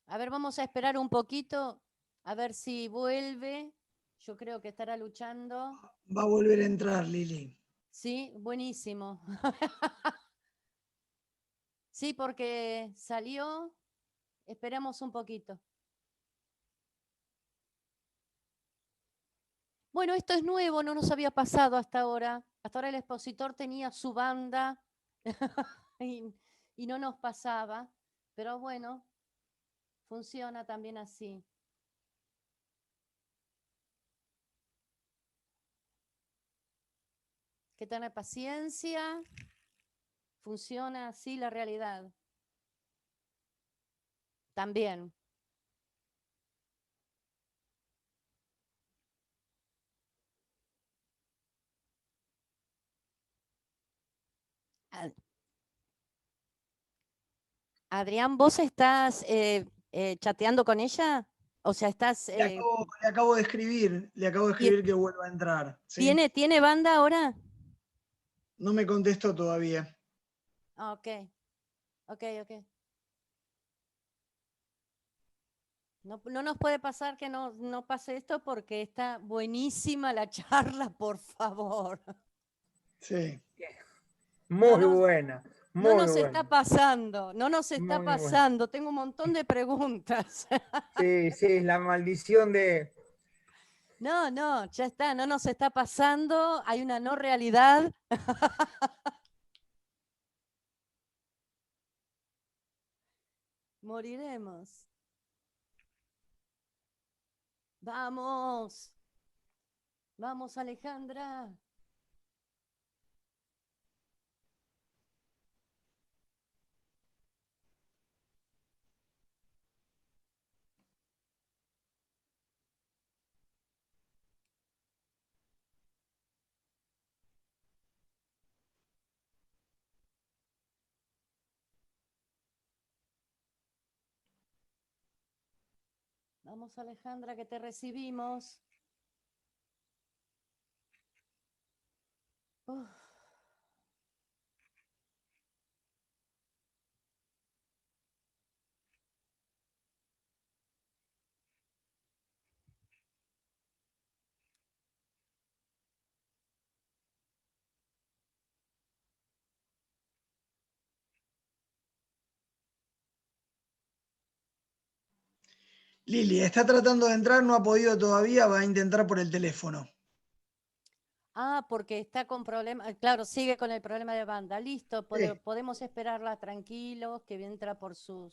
vamos a esperar un poquito, a ver si vuelve. Yo creo que estará luchando. Va a volver a entrar, Lili. Sí, buenísimo. Sí, porque salió. Esperamos un poquito. Bueno, esto es nuevo, no nos había pasado hasta ahora. Hasta ahora el expositor tenía su banda y no nos pasaba. Pero bueno, funciona también así. Hay que tener paciencia. Funciona así la realidad. También. Adrián, ¿vos estás chateando con ella? O sea, estás... Le acabo de escribir que vuelva a entrar. ¿Sí? ¿Tiene banda ahora? No me contestó todavía. Ok. No nos puede pasar que no pase esto porque está buenísima la charla, por favor. Sí. Muy buena. No nos buena. está pasando, Muy pasando. Tengo un montón de preguntas. Sí, la maldición de... No, ya está, no nos está pasando. Hay una no realidad. Moriremos. Vamos. Vamos, Alejandra. Vamos, Alejandra, que te recibimos. Uf. Lili, está tratando de entrar, no ha podido todavía, va a intentar por el teléfono. Ah, porque está con problemas, claro, sigue con el problema de banda. Listo, Sí. podemos esperarla tranquilos, que entra por su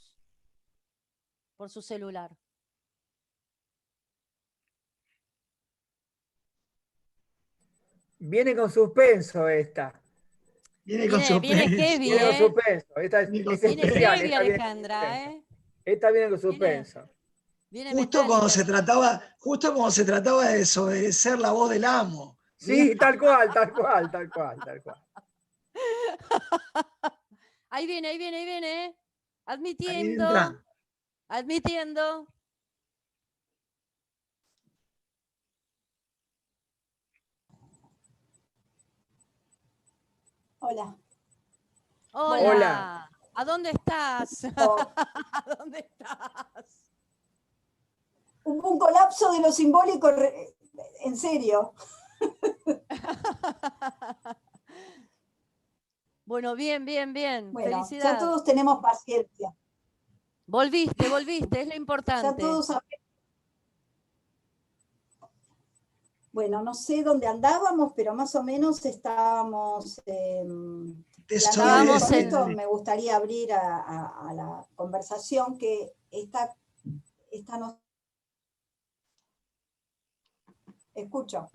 celular. Viene con suspenso esta. Viene con suspenso. Viene con suspenso. Esta es especial. Heavy, Alejandra, ¿eh? Esta viene con suspenso. Justo cuando se trataba de desobedecer la voz del amo. Sí, tal cual. Ahí viene. Admitiendo. Hola. Hola. ¿A dónde estás? ¿A dónde estás? Hubo un colapso de lo simbólico, en serio. Bueno, bien, bien, bien. Bueno, Felicidades. ya todos tenemos paciencia. Volviste, es lo Ya importante. todos sabemos. Bueno, no sé dónde andábamos, pero más o menos estábamos planteando. Con esto me gustaría abrir a la conversación que esta no... Escucho.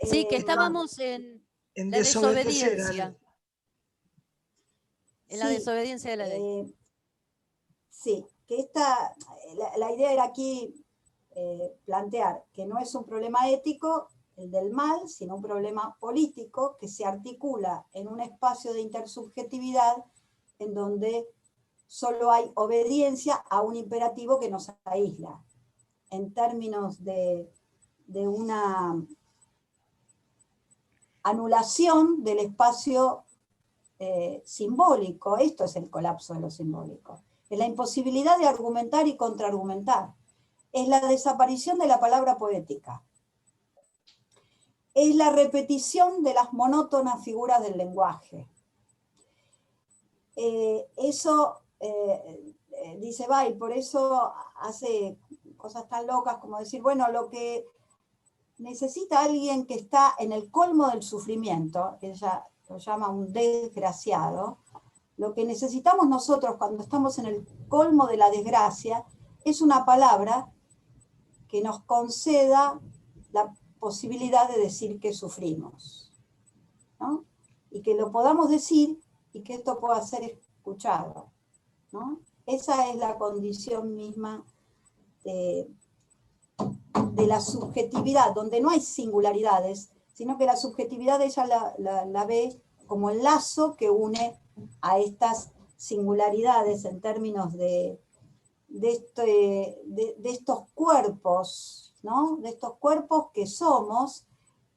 Sí, que estábamos en la desobediencia. En la desobediencia de la ley. Sí, que la idea era aquí plantear que no es un problema ético el del mal, sino un problema político que se articula en un espacio de intersubjetividad en donde solo hay obediencia a un imperativo que nos aísla. En términos de una anulación del espacio simbólico, esto es el colapso de lo simbólico. Es la imposibilidad de argumentar y contraargumentar. Es la desaparición de la palabra poética. Es la repetición de las monótonas figuras del lenguaje. Eso, dice Bay, por eso hace cosas tan locas como decir, bueno, lo que necesita alguien que está en el colmo del sufrimiento, ella lo llama un desgraciado, lo que necesitamos nosotros cuando estamos en el colmo de la desgracia es una palabra que nos conceda la posibilidad de decir que sufrimos, ¿no? Y que lo podamos decir y que esto pueda ser escuchado, ¿no? Esa es la condición misma de la subjetividad, donde no hay singularidades, sino que la subjetividad ella la ve como el lazo que une a estas singularidades en términos de estos cuerpos, ¿no? De estos cuerpos que somos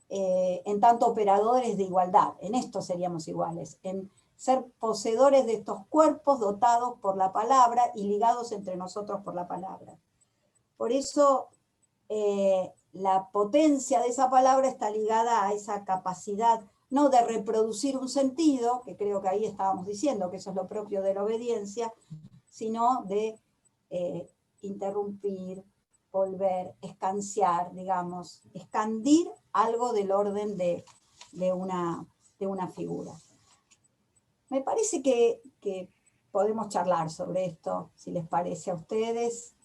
en tanto operadores de igualdad. En esto seríamos iguales, en ser poseedores de estos cuerpos dotados por la palabra y ligados entre nosotros por la palabra. Por eso la potencia de esa palabra está ligada a esa capacidad, no de reproducir un sentido, que creo que ahí estábamos diciendo que eso es lo propio de la obediencia, sino de interrumpir, volver, escanciar, digamos, escandir algo del orden de una figura. Me parece que podemos charlar sobre esto, si les parece a ustedes.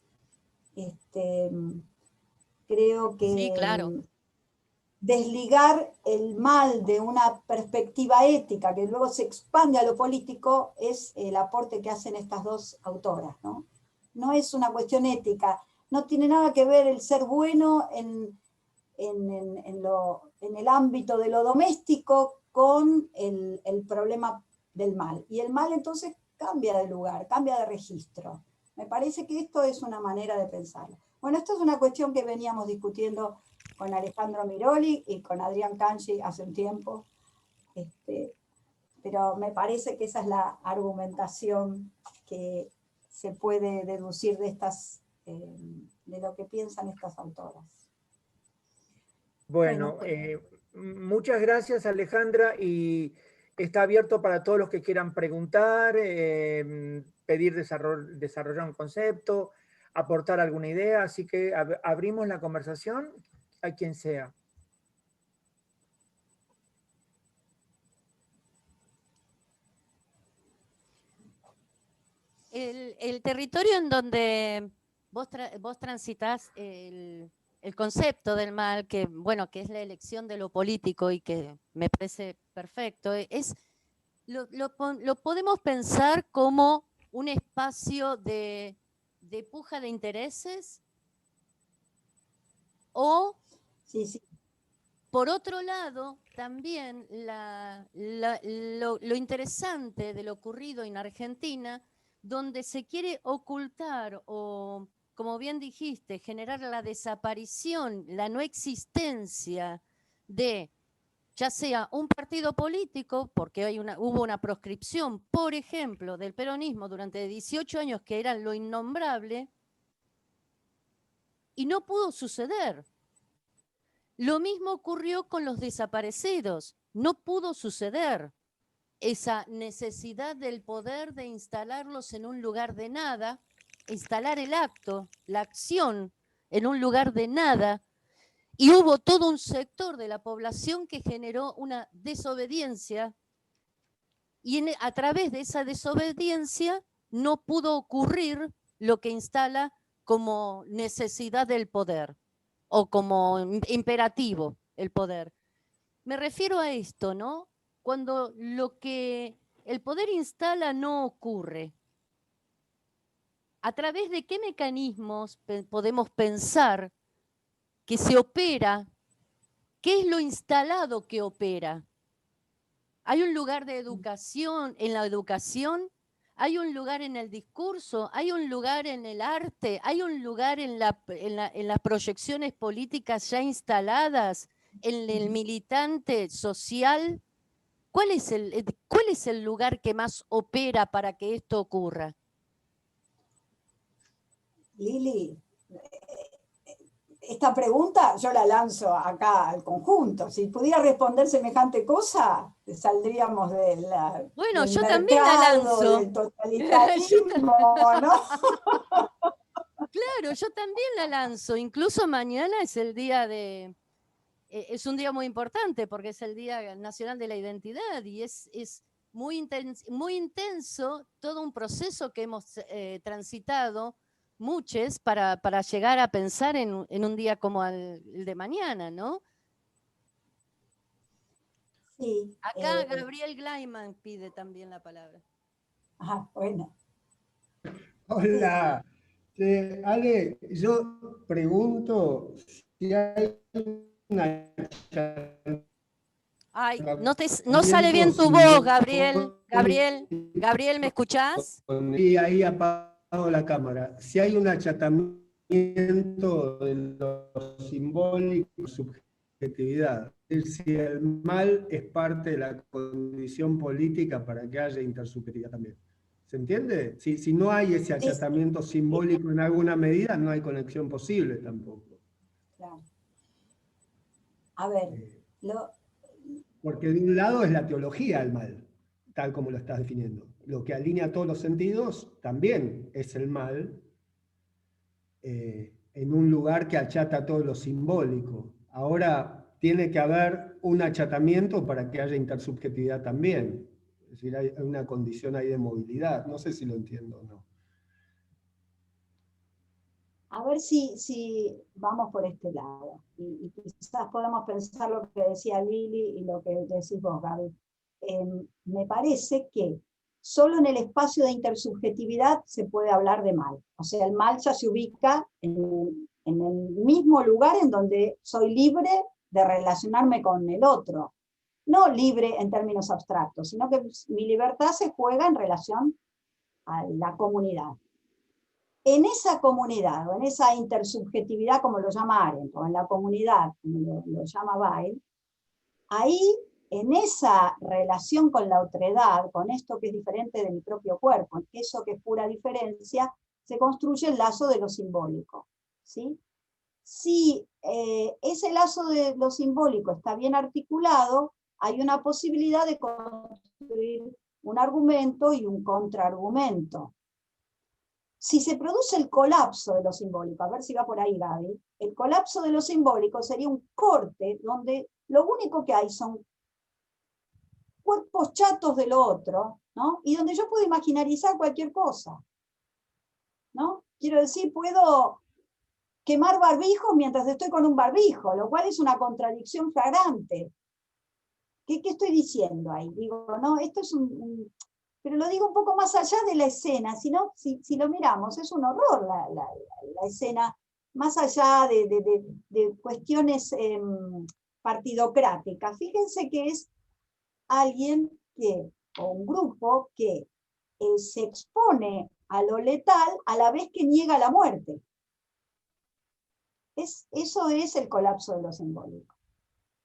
Creo que sí, claro. Desligar el mal de una perspectiva ética que luego se expande a lo político es el aporte que hacen estas dos autoras, ¿no? No es una cuestión ética, no tiene nada que ver el ser bueno en el ámbito de lo doméstico con el problema del mal. Y el mal entonces cambia de lugar, cambia de registro. Me parece que esto es una manera de pensarlo. Bueno, esto es una cuestión que veníamos discutiendo con Alejandro Miroli y con Adrián Canchi hace un tiempo, pero me parece que esa es la argumentación que se puede deducir de lo que piensan estas autoras. Bueno, muchas gracias, Alejandra, y está abierto para todos los que quieran preguntar, pedir desarrollar un concepto, aportar alguna idea, así que abrimos la conversación a quien sea. El territorio en donde vos transitás el concepto del mal, que bueno, que es la elección de lo político y que me parece perfecto, lo podemos pensar como un espacio de puja de intereses o, sí. Por otro lado, también lo interesante de lo ocurrido en Argentina, donde se quiere ocultar o, como bien dijiste, generar la desaparición, la no existencia de ya sea un partido político, porque hubo una proscripción, por ejemplo, del peronismo durante 18 años que era lo innombrable, y no pudo suceder. Lo mismo ocurrió con los desaparecidos, no pudo suceder. Esa necesidad del poder de instalarlos en un lugar de nada, instalar el acto, la acción en un lugar de nada, y hubo todo un sector de la población que generó una desobediencia, y a través de esa desobediencia no pudo ocurrir lo que instala como necesidad del poder, o como imperativo el poder. Me refiero a esto, ¿no? Cuando lo que el poder instala no ocurre. ¿A través de qué mecanismos podemos pensar que se opera? ¿Qué es lo instalado que opera? ¿Hay un lugar de educación, en la educación? ¿Hay un lugar en el discurso? ¿Hay un lugar en el arte? ¿Hay un lugar en las proyecciones políticas ya instaladas? ¿En el militante social? ¿Cuál es el lugar que más opera para que esto ocurra? Lili, esta pregunta yo la lanzo acá al conjunto. Si pudiera responder semejante cosa, saldríamos del yo también la lanzo. del totalitarismo, ¿no? Claro, yo también la lanzo. Incluso mañana es el día es un día muy importante porque es el Día Nacional de la Identidad y es muy intenso todo un proceso que hemos transitado muchos para llegar a pensar en un día como el de mañana, ¿no? Sí. Acá Gabriel Gleiman pide también la palabra. Bueno. Hola. Ale, yo pregunto si hay una... Ay, no sale bien tu voz, Gabriel. Gabriel, ¿me escuchás? Y ahí apago la cámara. Si hay un achatamiento de lo simbólico, subjetividad, es decir, si el mal es parte de la condición política para que haya intersubjetividad también. ¿Se entiende? Si no hay ese achatamiento simbólico en alguna medida, no hay conexión posible tampoco. Claro. A ver, porque de un lado es la teología del mal, tal como lo estás definiendo. Lo que alinea todos los sentidos también es el mal, en un lugar que achata todo lo simbólico. Ahora tiene que haber un achatamiento para que haya intersubjetividad también. Es decir, hay una condición ahí de movilidad. No sé si lo entiendo o no. A ver si vamos por este lado. Y quizás podamos pensar lo que decía Lili y lo que decís vos, Gaby. Me parece que solo en el espacio de intersubjetividad se puede hablar de mal. O sea, el mal ya se ubica en el mismo lugar en donde soy libre de relacionarme con el otro. No libre en términos abstractos, sino que mi libertad se juega en relación a la comunidad. En esa comunidad, o en esa intersubjetividad, como lo llama Arendt, o en la comunidad, como lo llama Weil, ahí, en esa relación con la otredad, con esto que es diferente de mi propio cuerpo, eso que es pura diferencia, se construye el lazo de lo simbólico. ¿Sí? Si ese lazo de lo simbólico está bien articulado, hay una posibilidad de construir un argumento y un contraargumento. Si se produce el colapso de lo simbólico, a ver si va por ahí, Gaby, el colapso de lo simbólico sería un corte donde lo único que hay son cuerpos chatos de lo otro, ¿no? Y donde yo puedo imaginarizar cualquier cosa, ¿no? Quiero decir, puedo quemar barbijos mientras estoy con un barbijo, lo cual es una contradicción flagrante. ¿Qué estoy diciendo ahí? Digo, no, esto es pero lo digo un poco más allá de la escena, sino, si lo miramos, es un horror la escena, más allá de cuestiones partidocráticas. Fíjense que es alguien o un grupo que se expone a lo letal a la vez que niega la muerte. Eso es el colapso de lo simbólico.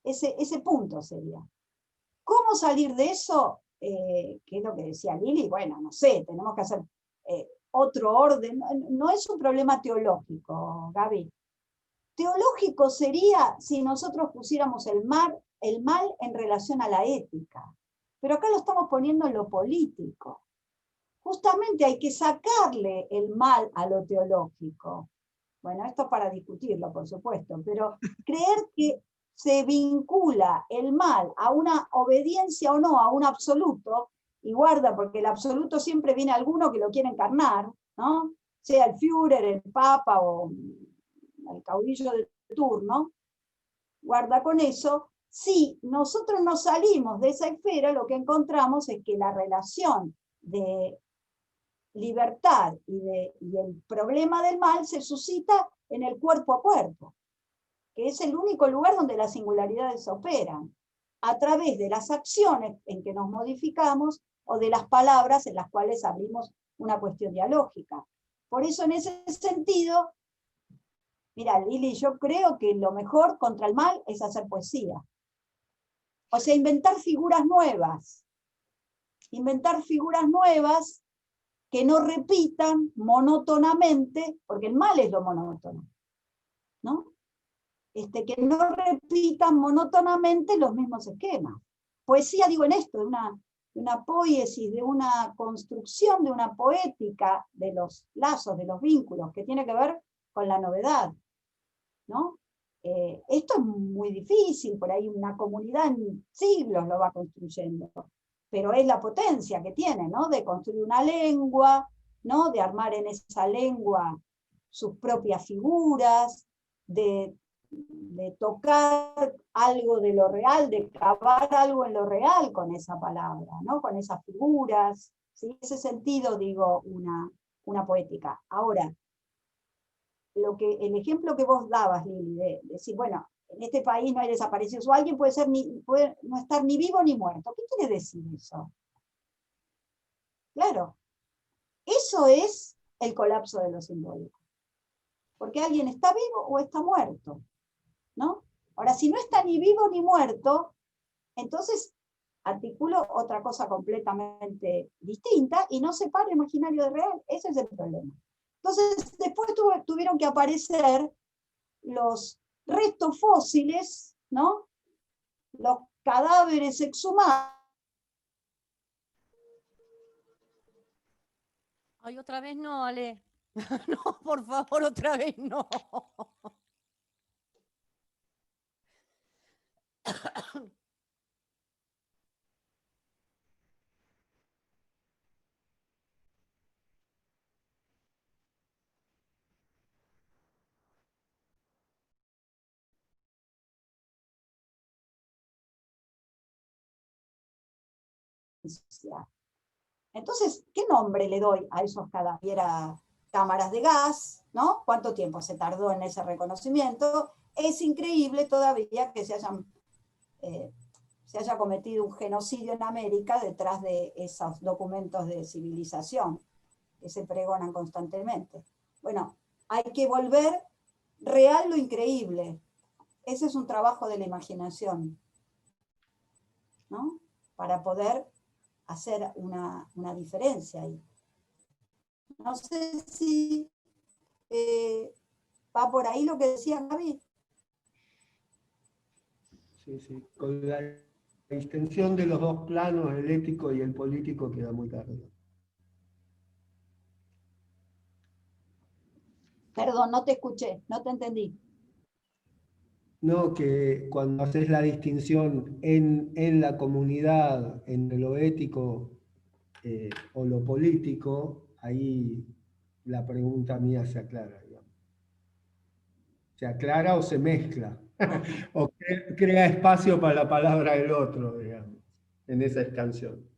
Ese punto sería. ¿Cómo salir de eso? ¿Qué es lo que decía Lili? Bueno, no sé, tenemos que hacer otro orden. No es un problema teológico, Gaby. Teológico sería si nosotros pusiéramos el mal en relación a la ética. Pero acá lo estamos poniendo en lo político. Justamente hay que sacarle el mal a lo teológico. Bueno, esto es para discutirlo, por supuesto, pero creer que se vincula el mal a una obediencia o no, a un absoluto, y guarda, porque el absoluto siempre viene alguno que lo quiere encarnar, ¿no? Sea el Führer, el Papa o el caudillo de turno, guarda con eso. Si nosotros nos salimos de esa esfera, lo que encontramos es que la relación de libertad y el problema del mal se suscita en el cuerpo a cuerpo, que es el único lugar donde las singularidades operan, a través de las acciones en que nos modificamos o de las palabras en las cuales abrimos una cuestión dialógica. Por eso, en ese sentido, mira, Lili, yo creo que lo mejor contra el mal es hacer poesía. O sea, inventar figuras nuevas. Inventar figuras nuevas que no repitan monótonamente, porque el mal es lo monótono, ¿no? Que no repitan monótonamente los mismos esquemas. Poesía, digo en esto, de una poiesis, de una construcción, de una poética de los lazos, de los vínculos, que tiene que ver con la novedad, ¿no? Esto es muy difícil, por ahí una comunidad en siglos lo va construyendo, pero es la potencia que tiene, ¿no? De construir una lengua, ¿no? De armar en esa lengua sus propias figuras, de tocar algo de lo real, de cavar algo en lo real con esa palabra, ¿no? Con esas figuras, ¿sí? En ese sentido digo una poética. Ahora, el ejemplo que vos dabas, Lili, de decir, bueno, en este país no hay desaparecidos, o alguien puede no estar ni vivo ni muerto. ¿Qué quiere decir eso? Claro, eso es el colapso de lo simbólico. Porque alguien está vivo o está muerto, ¿no? Ahora, si no está ni vivo ni muerto, entonces articulo otra cosa completamente distinta y no separo imaginario de real. Ese es el problema. Entonces, después tuvieron que aparecer los restos fósiles, ¿no? Los cadáveres exhumados. Ay, otra vez no, Ale. No, por favor, otra vez no. Entonces, ¿qué nombre le doy a esos cadáveres? Era cámaras de gas, ¿no? ¿Cuánto tiempo se tardó en ese reconocimiento? Es increíble todavía que se haya cometido un genocidio en América detrás de esos documentos de civilización que se pregonan constantemente. Bueno, hay que volver real lo increíble. Ese es un trabajo de la imaginación, ¿no? Para poder hacer una diferencia ahí. No sé si va por ahí lo que decía Gaby. Sí, sí. Con la extensión de los dos planos, el ético y el político, queda muy claro. Perdón, no te escuché, no te entendí. No, que cuando haces la distinción en la comunidad, en lo ético o lo político, ahí la pregunta mía se aclara, digamos. ¿Se aclara o se mezcla? O crea espacio para la palabra del otro, digamos, en esa extensión.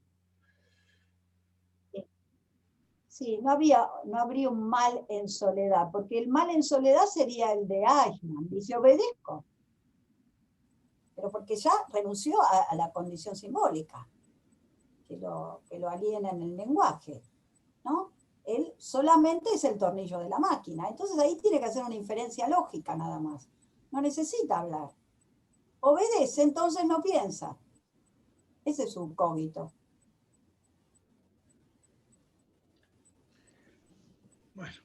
Sí, no habría un mal en soledad, porque el mal en soledad sería el de Eichmann, dice obedezco, pero porque ya renunció a la condición simbólica, que lo aliena en el lenguaje, ¿no? Él solamente es el tornillo de la máquina, entonces ahí tiene que hacer una inferencia lógica nada más, no necesita hablar. Obedece, entonces no piensa. Ese es un cogito. Bueno,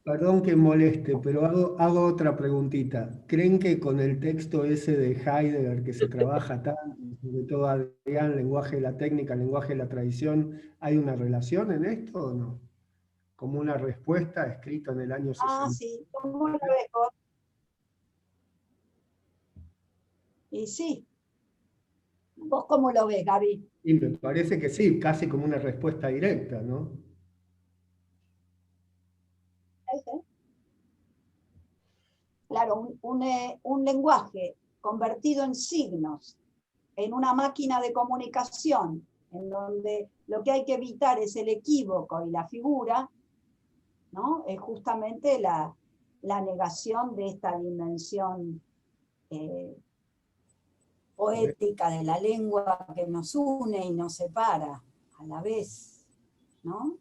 Perdón que moleste, pero hago otra preguntita. ¿Creen que con el texto ese de Heidegger que se trabaja tanto, sobre todo Adrián, lenguaje de la técnica, lenguaje de la tradición, hay una relación en esto o no? Como una respuesta escrita en el año 60. Sí, ¿cómo lo ves vos? Y sí, ¿vos cómo lo ves, Gaby? Y me parece que sí, casi como una respuesta directa, ¿no? Claro, un lenguaje convertido en signos, en una máquina de comunicación, en donde lo que hay que evitar es el equívoco y la figura, ¿no? Es justamente la negación de esta dimensión poética de la lengua que nos une y nos separa a la vez, ¿no?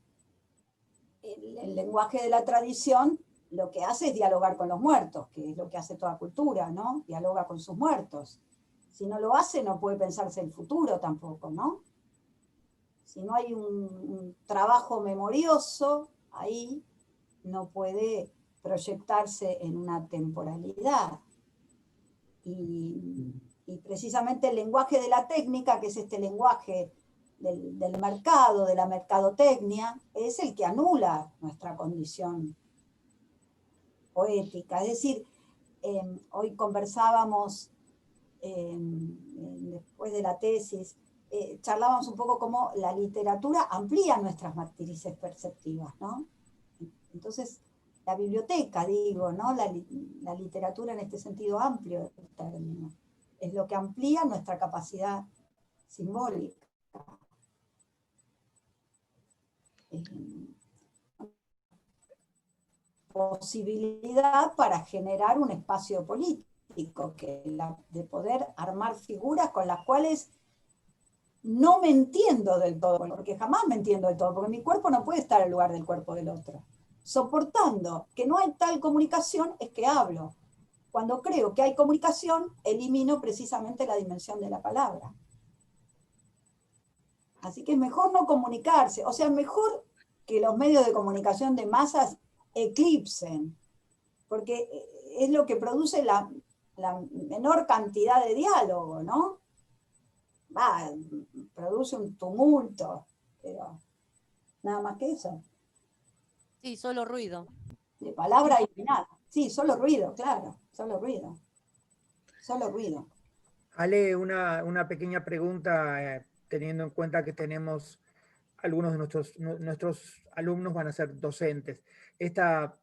El lenguaje de la tradición lo que hace es dialogar con los muertos, que es lo que hace toda cultura, ¿no? Dialoga con sus muertos. Si no lo hace, no puede pensarse el futuro tampoco, ¿no? Si no hay un trabajo memorioso, ahí no puede proyectarse en una temporalidad. Y precisamente el lenguaje de la técnica, que es este lenguaje del mercado, de la mercadotecnia, es el que anula nuestra condición poética. Es decir, hoy conversábamos, después de la tesis, charlábamos un poco cómo la literatura amplía nuestras matrices perceptivas, ¿no? Entonces, la biblioteca, digo, ¿no? La literatura en este sentido amplio del término, es lo que amplía nuestra capacidad simbólica. Posibilidad para generar un espacio político, de poder armar figuras con las cuales no me entiendo del todo, porque jamás me entiendo del todo, porque mi cuerpo no puede estar en lugar del cuerpo del otro. Soportando que no hay tal comunicación, es que hablo. Cuando creo que hay comunicación, elimino precisamente la dimensión de la palabra. Así que es mejor no comunicarse, o sea, mejor que los medios de comunicación de masas eclipsen, porque es lo que produce la menor cantidad de diálogo, ¿no? Produce un tumulto, pero nada más que eso. Sí, solo ruido. De palabra y nada. Sí, solo ruido, claro, solo ruido. Solo ruido. Ale, una pequeña pregunta, teniendo en cuenta que tenemos algunos de nuestros alumnos van a ser docentes. Esta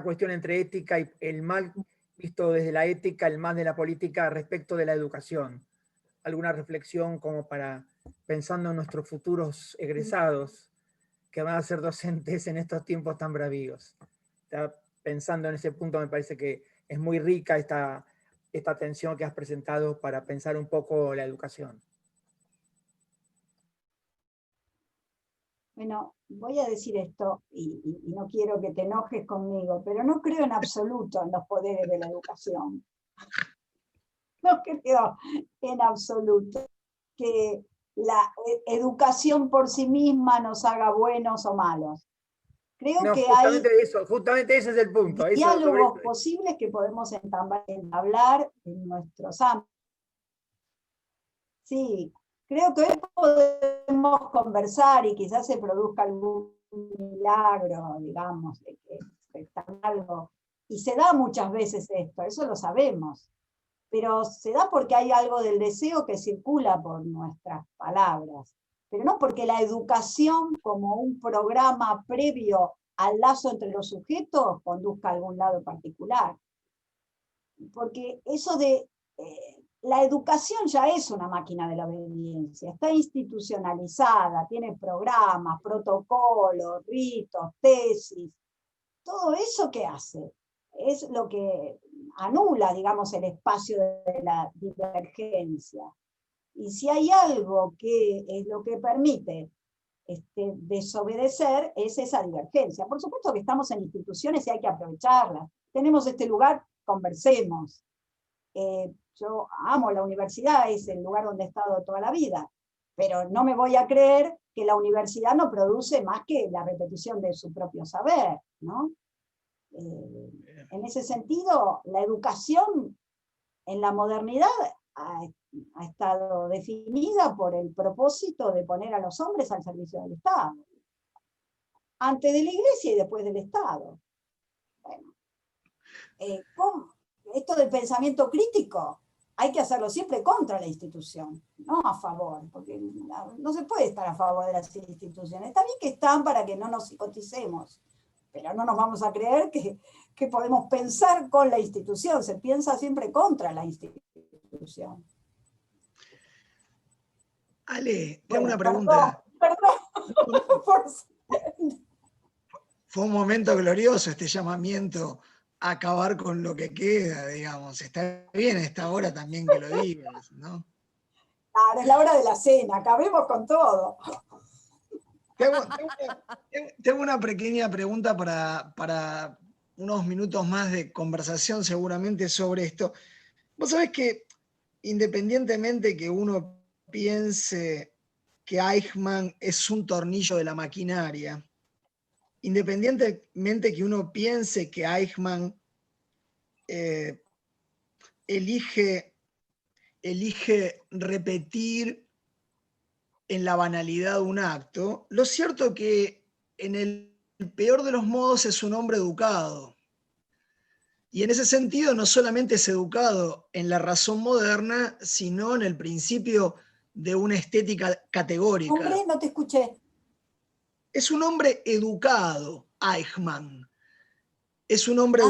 cuestión entre ética y el mal, visto desde la ética, el mal de la política respecto de la educación. ¿Alguna reflexión como para, pensando en nuestros futuros egresados que van a ser docentes en estos tiempos tan bravíos? Pensando en ese punto, me parece que es muy rica esta atención que has presentado para pensar un poco la educación. Bueno, voy a decir esto, y no quiero que te enojes conmigo, pero no creo en absoluto en los poderes de la educación. No creo en absoluto que la educación por sí misma nos haga buenos o malos. Creo No, que justamente ese es el punto. diálogos posibles que podemos entablar en nuestros ámbitos. Sí, creo que hoy podemos conversar y quizás se produzca algún milagro, digamos, de que está algo. Y se da muchas veces esto, eso lo sabemos. Pero se da porque hay algo del deseo que circula por nuestras palabras. Pero no porque la educación, como un programa previo al lazo entre los sujetos, conduzca a algún lado particular. Porque eso de... la educación ya es una máquina de la obediencia, está institucionalizada, tiene programas, protocolos, ritos, tesis. Todo eso que hace es lo que anula, digamos, el espacio de la divergencia. Y si hay algo que es lo que permite desobedecer, es esa divergencia. Por supuesto que estamos en instituciones y hay que aprovecharlas. Tenemos este lugar, conversemos. Yo amo la universidad, es el lugar donde he estado toda la vida, Pero no me voy a creer que la universidad no produce más que la repetición de su propio saber, ¿no? En ese sentido, la educación en la modernidad ha estado definida por el propósito de poner a los hombres al servicio del Estado. Antes de la Iglesia y después del Estado. Bueno, esto del pensamiento crítico hay que hacerlo siempre contra la institución, no a favor, porque no se puede estar a favor de las instituciones. Está bien que están para que no nos psicoticemos, pero no nos vamos a creer que podemos pensar con la institución, se piensa siempre contra la institución. Ale, tengo una pregunta. Perdón. Fue un momento glorioso este llamamiento a acabar con lo que queda, digamos. Está bien a esta hora también que lo digas, ¿no? Ahora es la hora de la cena, acabemos con todo. Tengo una pequeña pregunta para unos minutos más de conversación seguramente sobre esto. Vos sabés que independientemente que uno piense que Eichmann es un tornillo de la maquinaria, independientemente que uno piense que Eichmann elige repetir en la banalidad un acto, lo cierto que en el peor de los modos es un hombre educado. Y en ese sentido no solamente es educado en la razón moderna, sino en el principio de una estética categórica. Hombre, no te escuché. Es un hombre educado, Eichmann. Es un hombre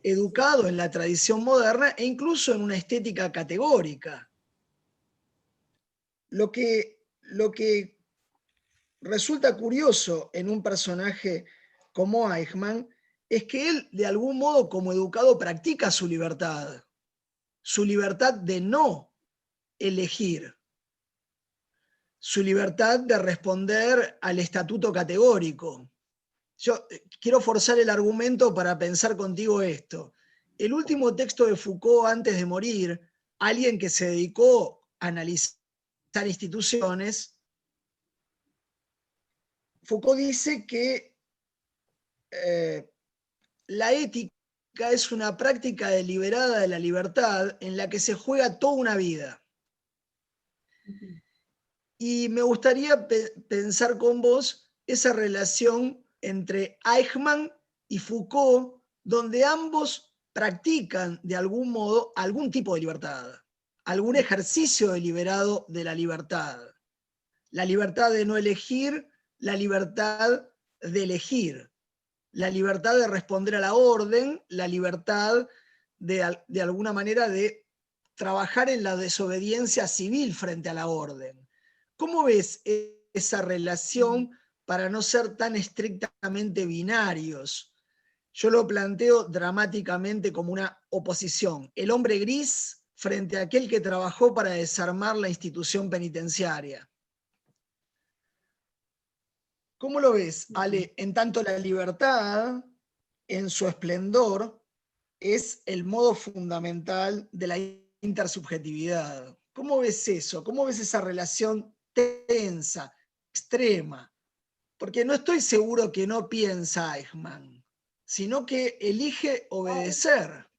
educado en la tradición moderna e incluso en una estética categórica. Lo que resulta curioso en un personaje como Eichmann es que él, de algún modo, como educado, practica su libertad de no elegir, su libertad de responder al estatuto categórico. Yo quiero forzar el argumento para pensar contigo esto. El último texto de Foucault antes de morir, alguien que se dedicó a analizar instituciones, Foucault dice que la ética es una práctica deliberada de la libertad en la que se juega toda una vida. Y me gustaría pensar con vos esa relación entre Eichmann y Foucault, donde ambos practican de algún modo algún tipo de libertad, algún ejercicio deliberado de la libertad de no elegir, la libertad de elegir, la libertad de responder a la orden, la libertad de alguna manera de trabajar en la desobediencia civil frente a la orden. ¿Cómo ves esa relación para no ser tan estrictamente binarios? Yo lo planteo dramáticamente como una oposición. El hombre gris frente a aquel que trabajó para desarmar la institución penitenciaria. ¿Cómo lo ves, Ale? En tanto la libertad, en su esplendor, es el modo fundamental de la intersubjetividad. ¿Cómo ves eso? ¿Cómo ves esa relación tensa, extrema? Porque no estoy seguro que no piensa Eichmann, sino que elige obedecer.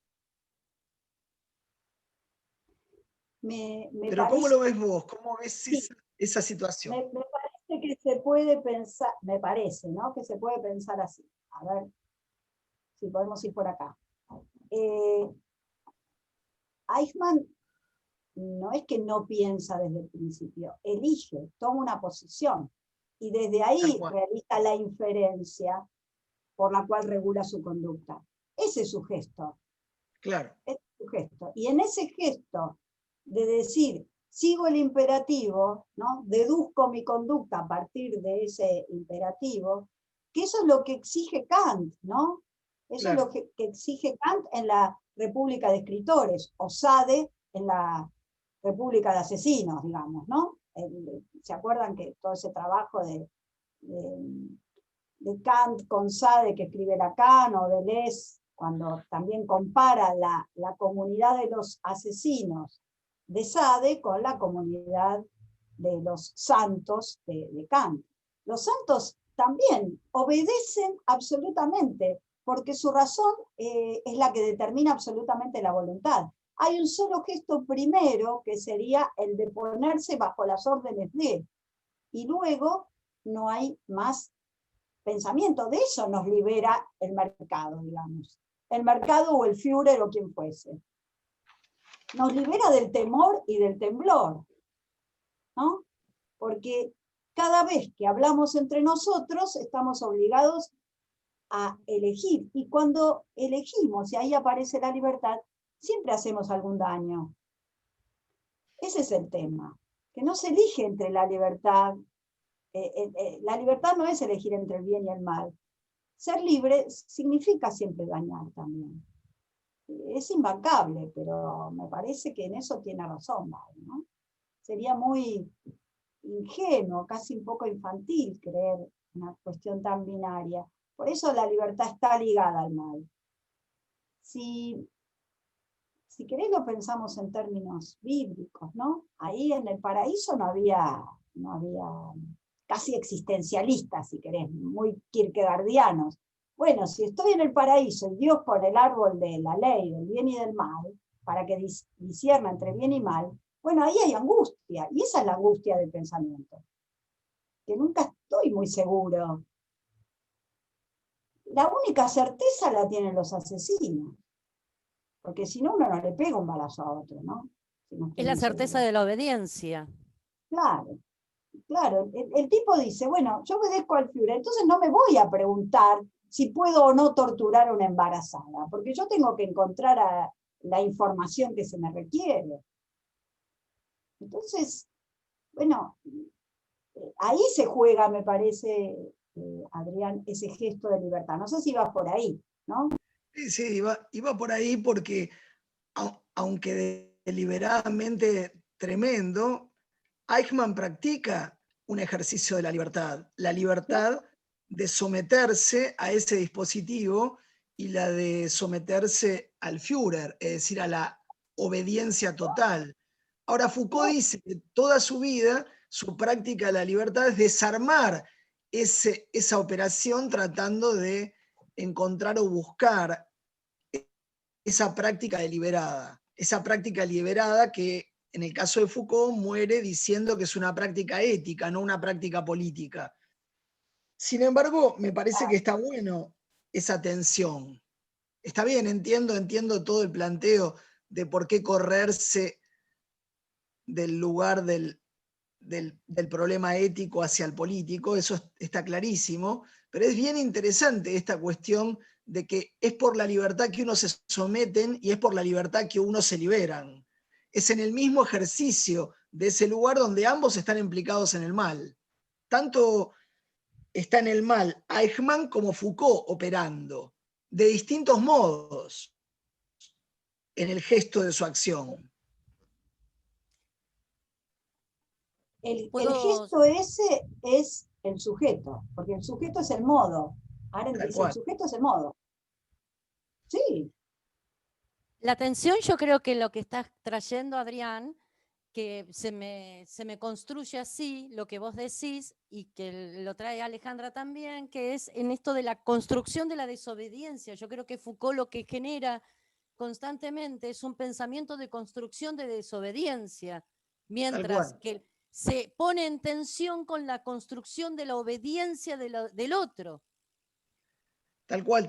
Pero parece, ¿cómo lo ves vos? ¿Cómo ves sí, esa situación? me parece que se puede pensar, me parece, ¿no? Que se puede pensar así. A ver si podemos ir por acá. Eichmann no es que no piensa desde el principio, elige, toma una posición y desde ahí realiza la inferencia por la cual regula su conducta. Ese es su gesto. Claro. Ese es su gesto. Y en ese gesto de decir, sigo el imperativo, ¿no? Deduzco mi conducta a partir de ese imperativo, que eso es lo que exige Kant, ¿no? Eso claro. Es lo que exige Kant en la República de Escritores, o Sade en la República de Asesinos, digamos, ¿no? ¿Se acuerdan que todo ese trabajo de Kant con Sade que escribe Lacan, o Deleuze, cuando también compara la comunidad de los asesinos de Sade con la comunidad de los santos de Kant. Los santos también obedecen absolutamente, porque su razón es la que determina absolutamente la voluntad. Hay un solo gesto primero, que sería el de ponerse bajo las órdenes de, y luego no hay más pensamiento. De eso nos libera el mercado, digamos. El mercado o el Führer o quien fuese. Nos libera del temor y del temblor, ¿no? Porque cada vez que hablamos entre nosotros estamos obligados a elegir. Y cuando elegimos, y ahí aparece la libertad, siempre hacemos algún daño. Ese es el tema, que no se elige entre la libertad. La libertad no es elegir entre el bien y el mal. Ser libre significa siempre dañar también. Es imbancable, pero me parece que en eso tiene razón, ¿no? Sería muy ingenuo, casi un poco infantil creer una cuestión tan binaria. Por eso la libertad está ligada al mal. Si querés lo pensamos en términos bíblicos, ¿no? Ahí en el paraíso no había casi existencialistas, si querés, muy kierkegaardianos. Bueno, si estoy en el paraíso y Dios pone el árbol de la ley, del bien y del mal, para que discierna entre bien y mal, bueno, ahí hay angustia, y esa es la angustia del pensamiento, que nunca estoy muy seguro. La única certeza la tienen los asesinos, porque si no, uno no le pega un balazo a otro, ¿no? Si no Es la certeza de la obediencia. Claro, claro. El tipo dice, bueno, yo obedezco al Führer, entonces no me voy a preguntar si puedo o no torturar a una embarazada, porque yo tengo que encontrar la información que se me requiere. Entonces, bueno, ahí se juega, me parece, Adrián, ese gesto de libertad. No sé si vas por ahí, ¿no? Sí, iba por ahí porque, aunque deliberadamente tremendo, Eichmann practica un ejercicio de la libertad de someterse a ese dispositivo y la de someterse al Führer, es decir, a la obediencia total. Ahora, Foucault dice que toda su vida, su práctica de la libertad es desarmar esa operación tratando de encontrar o buscar esa práctica deliberada que en el caso de Foucault muere diciendo que es una práctica ética, no una práctica política. Sin embargo, me parece que está bueno esa tensión. Está bien, entiendo todo el planteo de por qué correrse del lugar del problema ético hacia el político, eso está clarísimo, pero es bien interesante esta cuestión de que es por la libertad que uno se someten y es por la libertad que uno se liberan. Es en el mismo ejercicio de ese lugar donde ambos están implicados en el mal. Tanto está en el mal Eichmann como Foucault operando, de distintos modos, en el gesto de su acción. El gesto ese es el sujeto, porque el sujeto es el modo. Arendt dice, el sujeto es el modo. Sí. La atención, yo creo que lo que estás trayendo, Adrián, que se me construye así lo que vos decís y que lo trae Alejandra también, que es en esto de la construcción de la desobediencia. Yo creo que Foucault lo que genera constantemente es un pensamiento de construcción de desobediencia, mientras que se pone en tensión con la construcción de la obediencia del otro. Tal cual.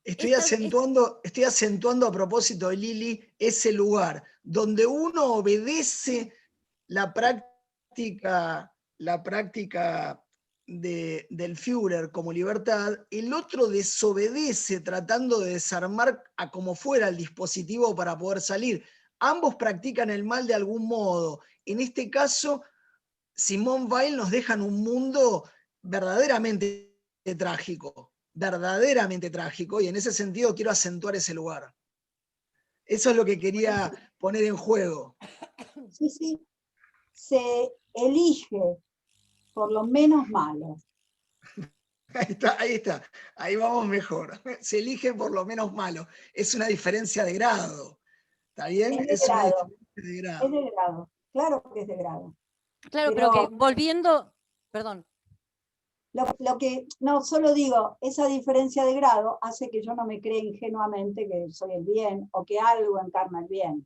Estoy acentuando a propósito de Lili ese lugar donde uno obedece la práctica del Führer como libertad, el otro desobedece tratando de desarmar a como fuera el dispositivo para poder salir. Ambos practican el mal de algún modo. En este caso, Simone Weil nos deja en un mundo verdaderamente trágico, y en ese sentido quiero acentuar ese lugar. Eso es lo que quería poner en juego. Sí. Se elige por lo menos malo. Ahí está, ahí vamos mejor. Se elige por lo menos malo. Es una diferencia de grado. ¿Está bien? Es de grado. Una diferencia de grado. Es de grado, claro que es de grado. Claro, pero que volviendo, perdón. No, solo digo, esa diferencia de grado hace que yo no me cree ingenuamente que soy el bien o que algo encarna el bien.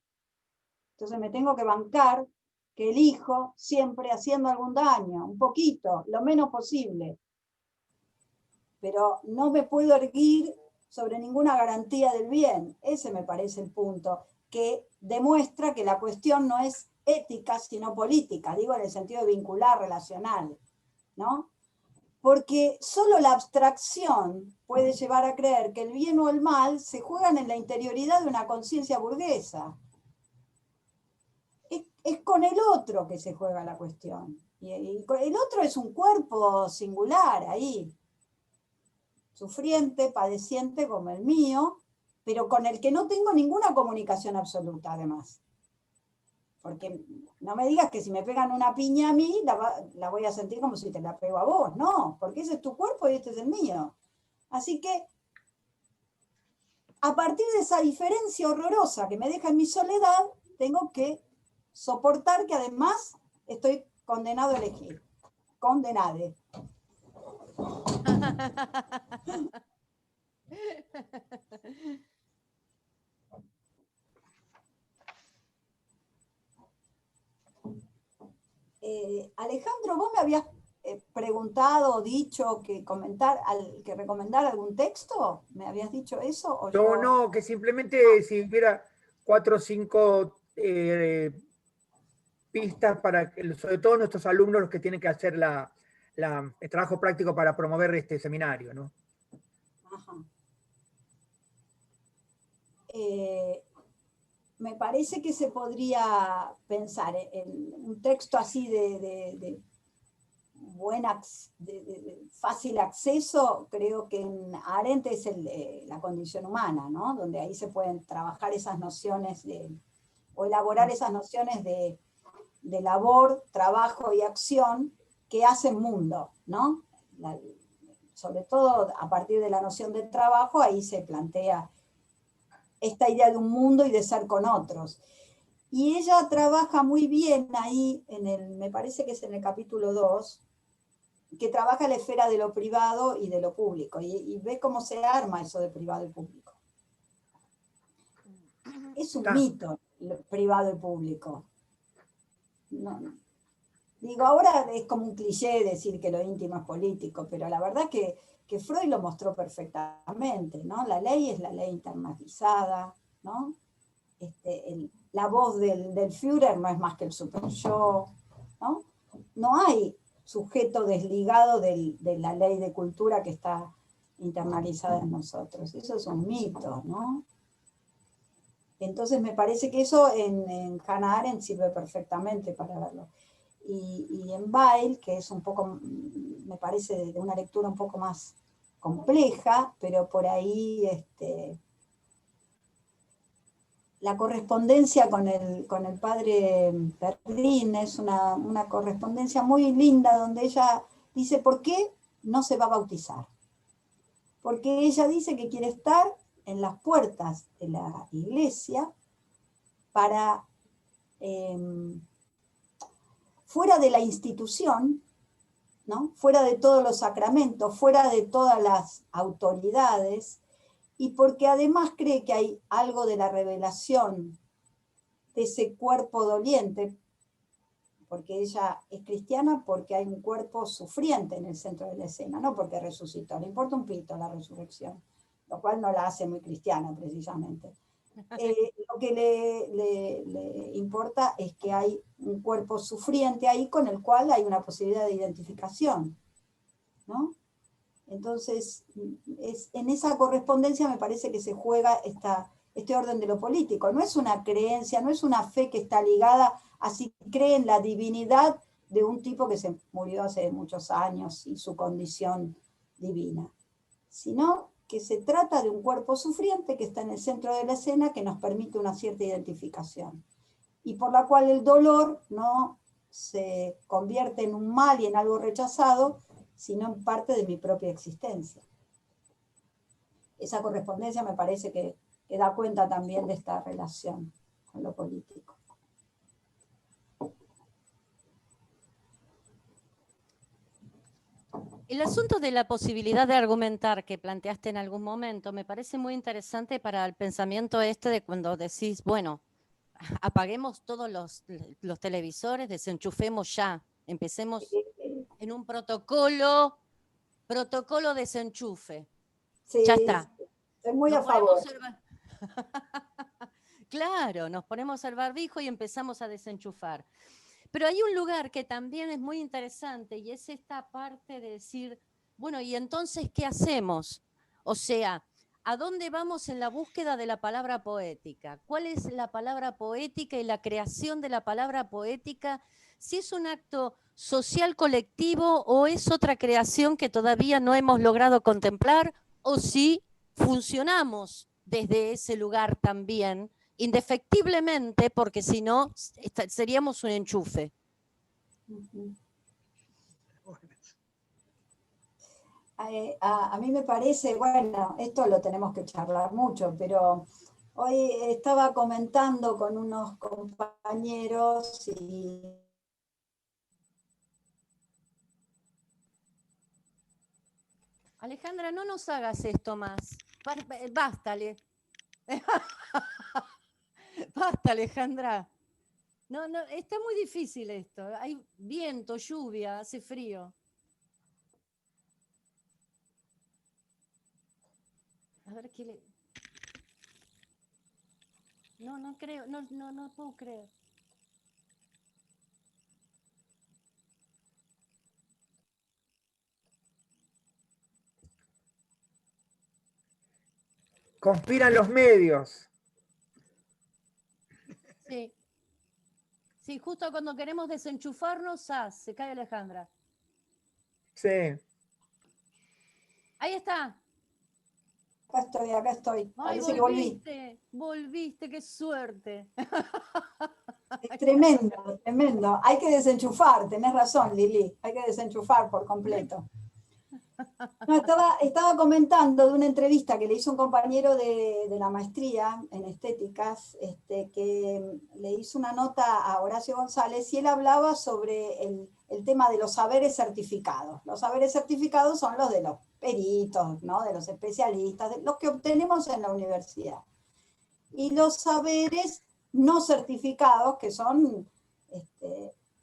Entonces me tengo que bancar que elijo siempre haciendo algún daño, un poquito, lo menos posible. Pero no me puedo erguir sobre ninguna garantía del bien. Ese me parece el punto, que demuestra que la cuestión no es ética, sino política, digo en el sentido de vincular, relacional, ¿no? Porque solo la abstracción puede llevar a creer que el bien o el mal se juegan en la interioridad de una conciencia burguesa. Es con el otro que se juega la cuestión. Y el otro es un cuerpo singular ahí, sufriente, padeciente como el mío, pero con el que no tengo ninguna comunicación absoluta además. Porque no me digas que si me pegan una piña a mí, la voy a sentir como si te la pego a vos. No, porque ese es tu cuerpo y este es el mío. Así que, a partir de esa diferencia horrorosa que me deja en mi soledad, tengo que soportar que además estoy condenado a elegir. Condenade. Alejandro, vos me habías preguntado o dicho que recomendar algún texto. ¿Me habías dicho eso? ¿O No, yo? no, que simplemente si hubiera 4 o 5 pistas para que, sobre todo nuestros alumnos, los que tienen que hacer el trabajo práctico para promover este seminario, ¿no? Ajá. Me parece que se podría pensar en un texto así de fácil acceso. Creo que en Arendt es la condición humana, ¿no? Donde ahí se pueden trabajar esas nociones o elaborar esas nociones de labor, trabajo y acción que hacen mundo, ¿no? Sobre todo a partir de la noción de trabajo, ahí se plantea esta idea de un mundo y de ser con otros. Y ella trabaja muy bien ahí, me parece que es en el capítulo 2, que trabaja la esfera de lo privado y de lo público, y ve cómo se arma eso de privado y público. Es un mito, privado y público. No. Digo, ahora es como un cliché decir que lo íntimo es político, pero la verdad que Freud lo mostró perfectamente, ¿no? La ley es la ley internalizada, ¿no? La voz del Führer no es más que el super yo, ¿no? No hay sujeto desligado de la ley de cultura que está internalizada en nosotros. Eso es un mito, ¿no? Entonces me parece que eso en Hannah Arendt sirve perfectamente para verlo. Y en Weil, que es un poco, me parece de una lectura un poco más compleja, pero por ahí la correspondencia con el padre Perlin es una correspondencia muy linda, donde ella dice por qué no se va a bautizar. Porque ella dice que quiere estar en las puertas de la iglesia para, fuera de la institución, ¿no? Fuera de todos los sacramentos, fuera de todas las autoridades, y porque además cree que hay algo de la revelación de ese cuerpo doliente, porque ella es cristiana, porque hay un cuerpo sufriente en el centro de la escena, no porque resucitó, le importa un pito la resurrección, lo cual no la hace muy cristiana precisamente. Lo que le importa es que hay un cuerpo sufriente ahí con el cual hay una posibilidad de identificación, ¿no? Entonces, en esa correspondencia me parece que se juega este orden de lo político. No es una creencia, no es una fe que está ligada a si cree en la divinidad de un tipo que se murió hace muchos años y su condición divina, sino que se trata de un cuerpo sufriente que está en el centro de la escena, que nos permite una cierta identificación, y por la cual el dolor no se convierte en un mal y en algo rechazado, sino en parte de mi propia existencia. Esa correspondencia me parece que da cuenta también de esta relación con lo político. El asunto de la posibilidad de argumentar que planteaste en algún momento me parece muy interesante para el pensamiento este de cuando decís, bueno, apaguemos todos los televisores, desenchufemos ya, empecemos en un protocolo desenchufe. Sí, Ya está. estoy muy Nos a favor. Claro, nos ponemos el barbijo y empezamos a desenchufar. Pero hay un lugar que también es muy interesante y es esta parte de decir, bueno, ¿y entonces qué hacemos? O sea, ¿a dónde vamos en la búsqueda de la palabra poética? ¿Cuál es la palabra poética y la creación de la palabra poética? Si es un acto social colectivo o es otra creación que todavía no hemos logrado contemplar, o si funcionamos desde ese lugar también, indefectiblemente, porque si no, seríamos un enchufe. A mí me parece, bueno, esto lo tenemos que charlar mucho, pero hoy estaba comentando con unos compañeros y... Alejandra, no nos hagas esto más. Bástale. Basta, Alejandra. No, no, está muy difícil esto. Hay viento, lluvia, hace frío. A ver qué le. No, no creo, no puedo creer. Conspiran los medios. Sí. Sí, justo cuando queremos desenchufarnos, se cae Alejandra. Sí. Ahí está. Acá estoy. Ay, Parece que volví. Volviste, qué suerte. Es tremendo, tremendo. Hay que desenchufar, tenés razón, Lili. Hay que desenchufar por completo. No, estaba comentando de una entrevista que le hizo un compañero de la maestría en estéticas, que le hizo una nota a Horacio González y él hablaba sobre el tema de los saberes certificados. Los saberes certificados son los de los peritos, ¿no? De los especialistas, de los que obtenemos en la universidad. Y los saberes no certificados, que son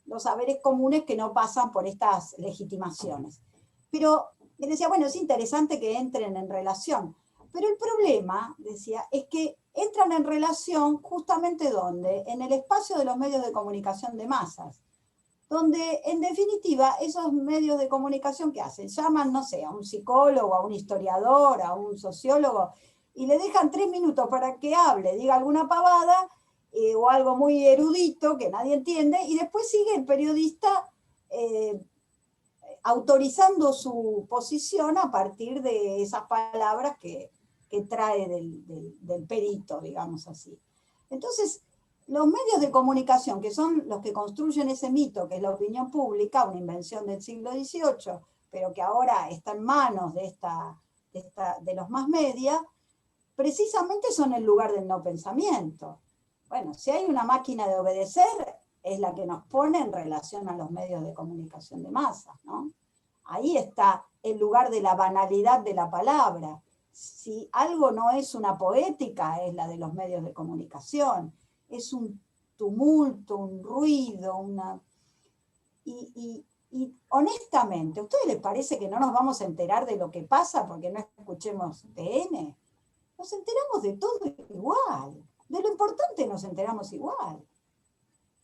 los saberes comunes que no pasan por estas legitimaciones. Pero él decía, bueno, es interesante que entren en relación, pero el problema, decía, es que entran en relación justamente ¿dónde? En el espacio de los medios de comunicación de masas, donde en definitiva esos medios de comunicación que hacen, llaman, no sé, a un psicólogo, a un historiador, a un sociólogo, y le dejan 3 minutos para que hable, diga alguna pavada, o algo muy erudito que nadie entiende, y después sigue el periodista autorizando su posición a partir de esas palabras que trae del perito, digamos así. Entonces, los medios de comunicación, que son los que construyen ese mito, que es la opinión pública, una invención del siglo XVIII, pero que ahora está en manos de los más media, precisamente son el lugar del no pensamiento. Bueno, si hay una máquina de obedecer, es la que nos pone en relación a los medios de comunicación de masas, ¿no? Ahí está el lugar de la banalidad de la palabra. Si algo no es una poética, es la de los medios de comunicación. Es un tumulto, un ruido, y honestamente, ¿a ustedes les parece que no nos vamos a enterar de lo que pasa porque no escuchemos TN? Nos enteramos de todo igual. De lo importante nos enteramos igual.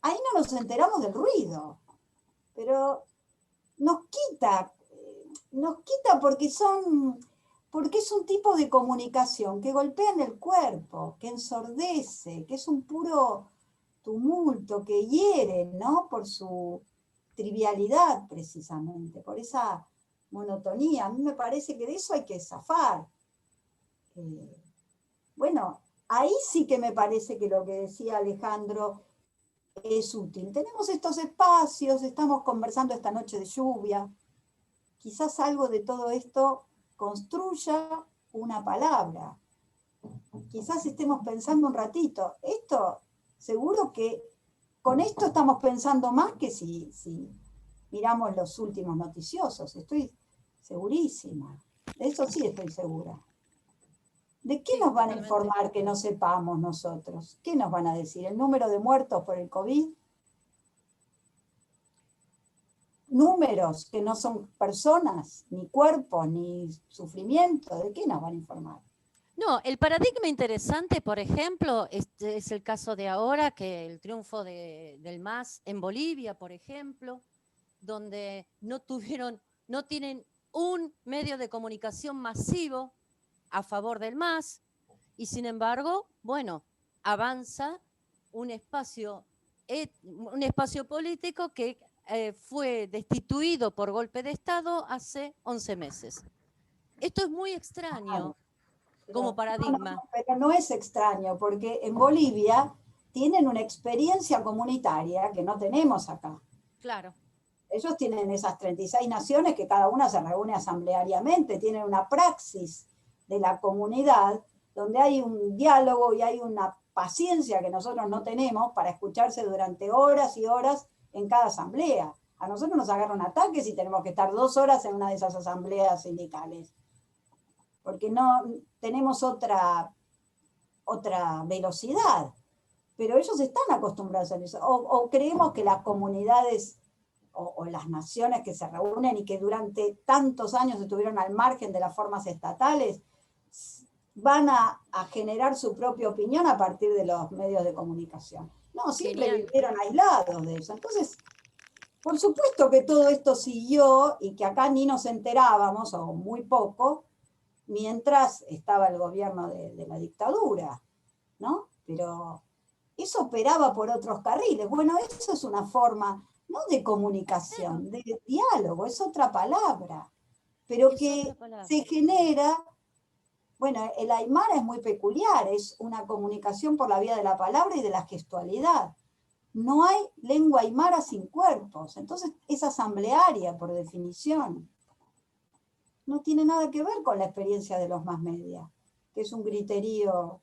Ahí no nos enteramos del ruido, pero nos quita porque es un tipo de comunicación que golpea en el cuerpo, que ensordece, que es un puro tumulto, que hiere, ¿no? Por su trivialidad precisamente, por esa monotonía. A mí me parece que de eso hay que zafar. Bueno, ahí sí que me parece que lo que decía Alejandro es útil. Tenemos estos espacios, estamos conversando esta noche de lluvia. Quizás algo de todo esto construya una palabra. Quizás estemos pensando un ratito. Esto, seguro que con esto estamos pensando más que si miramos los últimos noticiosos. Estoy segurísima. De eso sí estoy segura. ¿De qué nos van a informar que no sepamos nosotros? ¿Qué nos van a decir? ¿El número de muertos por el COVID? Números que no son personas, ni cuerpos, ni sufrimiento. ¿De qué nos van a informar? No, el paradigma interesante, por ejemplo, este es el caso de ahora, que el triunfo del MAS en Bolivia, por ejemplo, donde no tienen un medio de comunicación masivo a favor del MAS, y sin embargo, bueno, avanza un espacio político que fue destituido por golpe de Estado hace 11 meses. Esto es muy extraño como paradigma. Pero no es extraño, porque en Bolivia tienen una experiencia comunitaria que no tenemos acá. Claro. Ellos tienen esas 36 naciones que cada una se reúne asambleariamente, tienen una praxis de la comunidad donde hay un diálogo y hay una paciencia que nosotros no tenemos para escucharse durante horas y horas en cada asamblea. A nosotros nos agarran ataques y tenemos que estar 2 horas en una de esas asambleas sindicales. Porque no tenemos otra velocidad. Pero ellos están acostumbrados a eso. O creemos que las comunidades o las naciones que se reúnen y que durante tantos años estuvieron al margen de las formas estatales, van a generar su propia opinión a partir de los medios de comunicación. No, siempre vivieron aislados de eso. Entonces, por supuesto que todo esto siguió y que acá ni nos enterábamos, o muy poco, mientras estaba el gobierno de la dictadura, ¿no? Pero eso operaba por otros carriles. Bueno, eso es una forma, no de comunicación, de diálogo, es otra palabra, pero que se genera. Bueno, el aymara es muy peculiar, es una comunicación por la vía de la palabra y de la gestualidad. No hay lengua aymara sin cuerpos, entonces es asamblearia por definición. No tiene nada que ver con la experiencia de los más media, que es un griterío.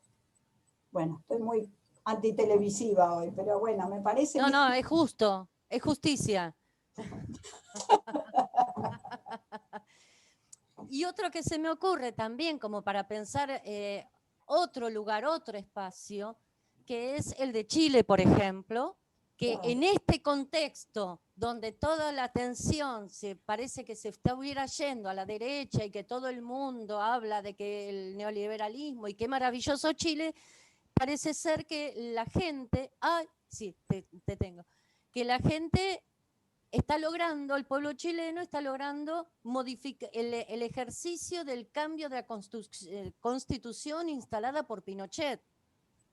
Bueno, estoy muy antitelevisiva hoy, pero bueno, me parece que... No, es justo, es justicia. Y otro que se me ocurre también, como para pensar otro lugar, otro espacio, que es el de Chile, por ejemplo, que en este contexto donde toda la atención parece que se estuviera yendo a la derecha y que todo el mundo habla de que el neoliberalismo y qué maravilloso Chile, parece ser que la gente, que la gente está logrando, el pueblo chileno está logrando modificar el ejercicio del cambio de la constitución instalada por Pinochet.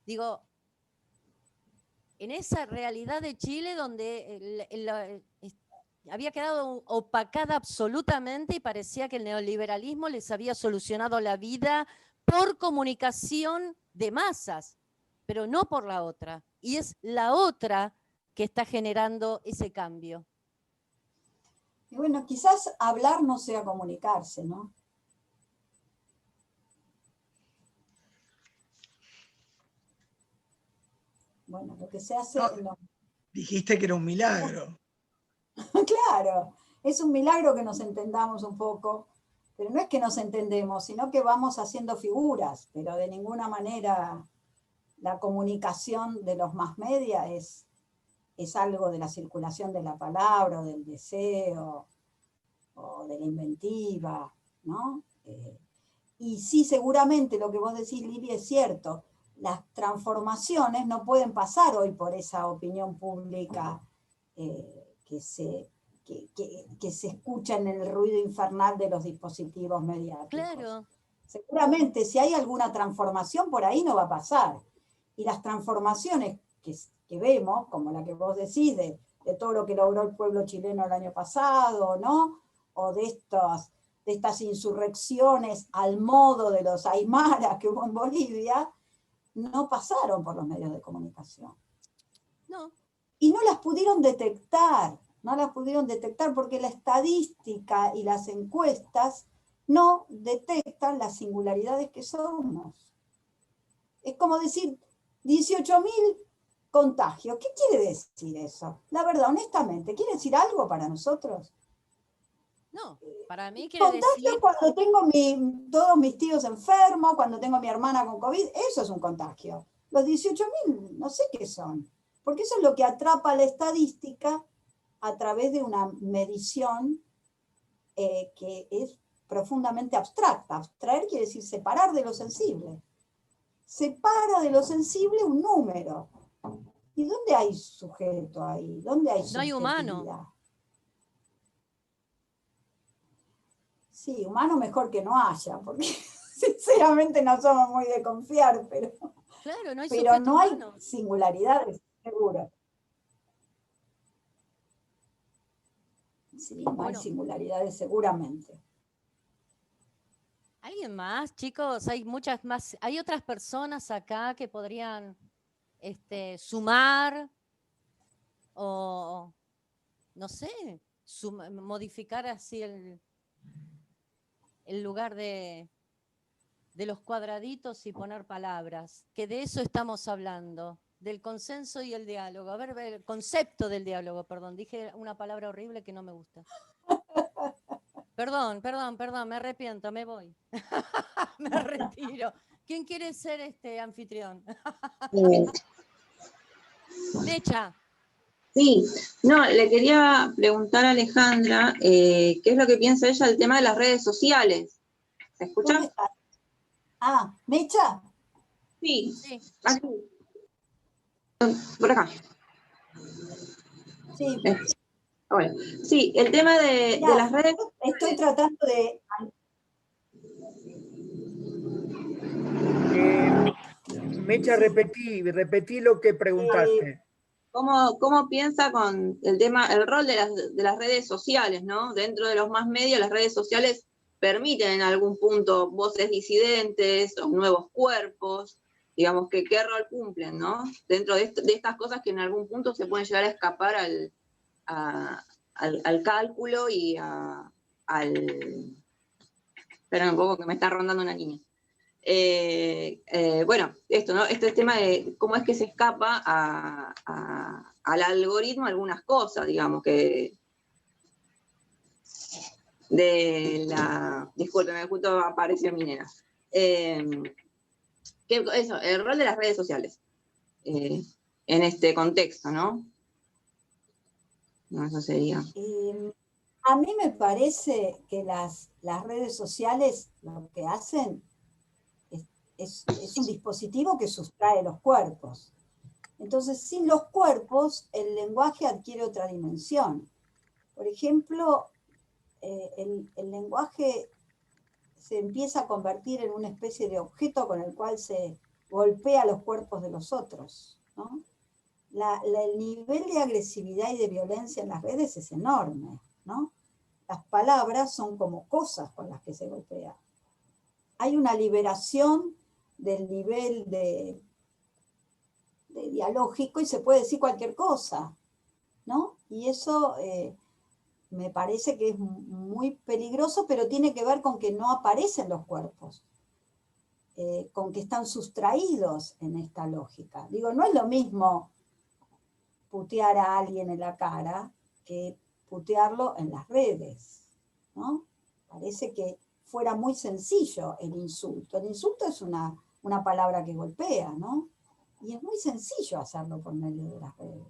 Digo, en esa realidad de Chile donde había quedado opacada absolutamente y parecía que el neoliberalismo les había solucionado la vida por comunicación de masas, pero no por la otra. Y es la otra que está generando ese cambio. Y bueno, quizás hablar no sea comunicarse, ¿no? Bueno, lo que se hace... No, dijiste que era un milagro. Claro, es un milagro que nos entendamos un poco, pero no es que nos entendemos, sino que vamos haciendo figuras, pero de ninguna manera la comunicación de los más media es algo de la circulación de la palabra, o del deseo, o de la inventiva, ¿no? Y sí, seguramente lo que vos decís, Livia, es cierto. Las transformaciones no pueden pasar hoy por esa opinión pública que se escucha en el ruido infernal de los dispositivos mediáticos. Claro. Seguramente si hay alguna transformación por ahí no va a pasar. Y las transformaciones que vemos, como la que vos decís, de todo lo que logró el pueblo chileno el año pasado, ¿no? O de estas insurrecciones al modo de los aymaras que hubo en Bolivia, no pasaron por los medios de comunicación. No. Y no las pudieron detectar, porque la estadística y las encuestas no detectan las singularidades que somos. Es como decir, 18.000 contagios. ¿Qué quiere decir eso? La verdad, honestamente, ¿quiere decir algo para nosotros? No, para mí quiere Contagio decir... cuando tengo todos mis tíos enfermos, cuando tengo a mi hermana con COVID, eso es un contagio. Los 18.000 no sé qué son, porque eso es lo que atrapa la estadística a través de una medición que es profundamente abstracta. Abstraer quiere decir separar de lo sensible. Separa de lo sensible un número. ¿Y dónde hay sujeto ahí? ¿Dónde hay No hay humano. subjetividad? Sí, humano mejor que no haya, porque sinceramente no somos muy de confiar, pero Claro, no hay pero sujeto no hay humano. singularidades, seguro. Sí, no hay Bueno. singularidades seguramente. ¿Alguien más, chicos? Hay muchas más. Hay otras personas acá que podrían sumar o, no sé, modificar así el lugar de los cuadraditos y poner palabras, que de eso estamos hablando, del consenso y el diálogo. A ver, el concepto del diálogo, perdón, dije una palabra horrible que no me gusta. Perdón, me arrepiento, me voy. Me retiro. ¿Quién quiere ser anfitrión? Mecha. Sí, no, le quería preguntar a Alejandra qué es lo que piensa ella del tema de las redes sociales. ¿Se escucha? ¿Dónde está? Ah, ¿Mecha? Sí, Sí. aquí. Por acá. Sí. Bueno, sí, el tema de las redes. Estoy tratando de... Mecha, repetí lo que preguntaste. ¿Cómo piensa con el tema, el rol de las redes sociales, ¿no? Dentro de los más medios, las redes sociales permiten en algún punto voces disidentes o nuevos cuerpos, digamos, que qué rol cumplen, ¿no? Dentro de estas cosas que en algún punto se pueden llegar a escapar al cálculo y al... Espera un poco que me está rondando una niña. Bueno, esto, ¿no? Este tema de cómo es que se escapa al algoritmo algunas cosas, digamos, que discúlpeme, justo apareció mi nena. Eso, el rol de las redes sociales en este contexto, ¿no? No, eso sería. A mí me parece que las redes sociales lo que hacen es un dispositivo que sustrae los cuerpos. Entonces, sin los cuerpos, el lenguaje adquiere otra dimensión. Por ejemplo, el lenguaje se empieza a convertir en una especie de objeto con el cual se golpea los cuerpos de los otros, ¿no? El nivel de agresividad y de violencia en las redes es enorme, ¿no? Las palabras son como cosas con las que se golpea. Hay una liberación del nivel de dialógico y se puede decir cualquier cosa, ¿no? Y eso me parece que es muy peligroso, pero tiene que ver con que no aparecen los cuerpos, con que están sustraídos en esta lógica. Digo, no es lo mismo putear a alguien en la cara que putearlo en las redes, ¿no? Parece que fuera muy sencillo el insulto. El insulto es una palabra que golpea, ¿no? Y es muy sencillo hacerlo por medio de las redes.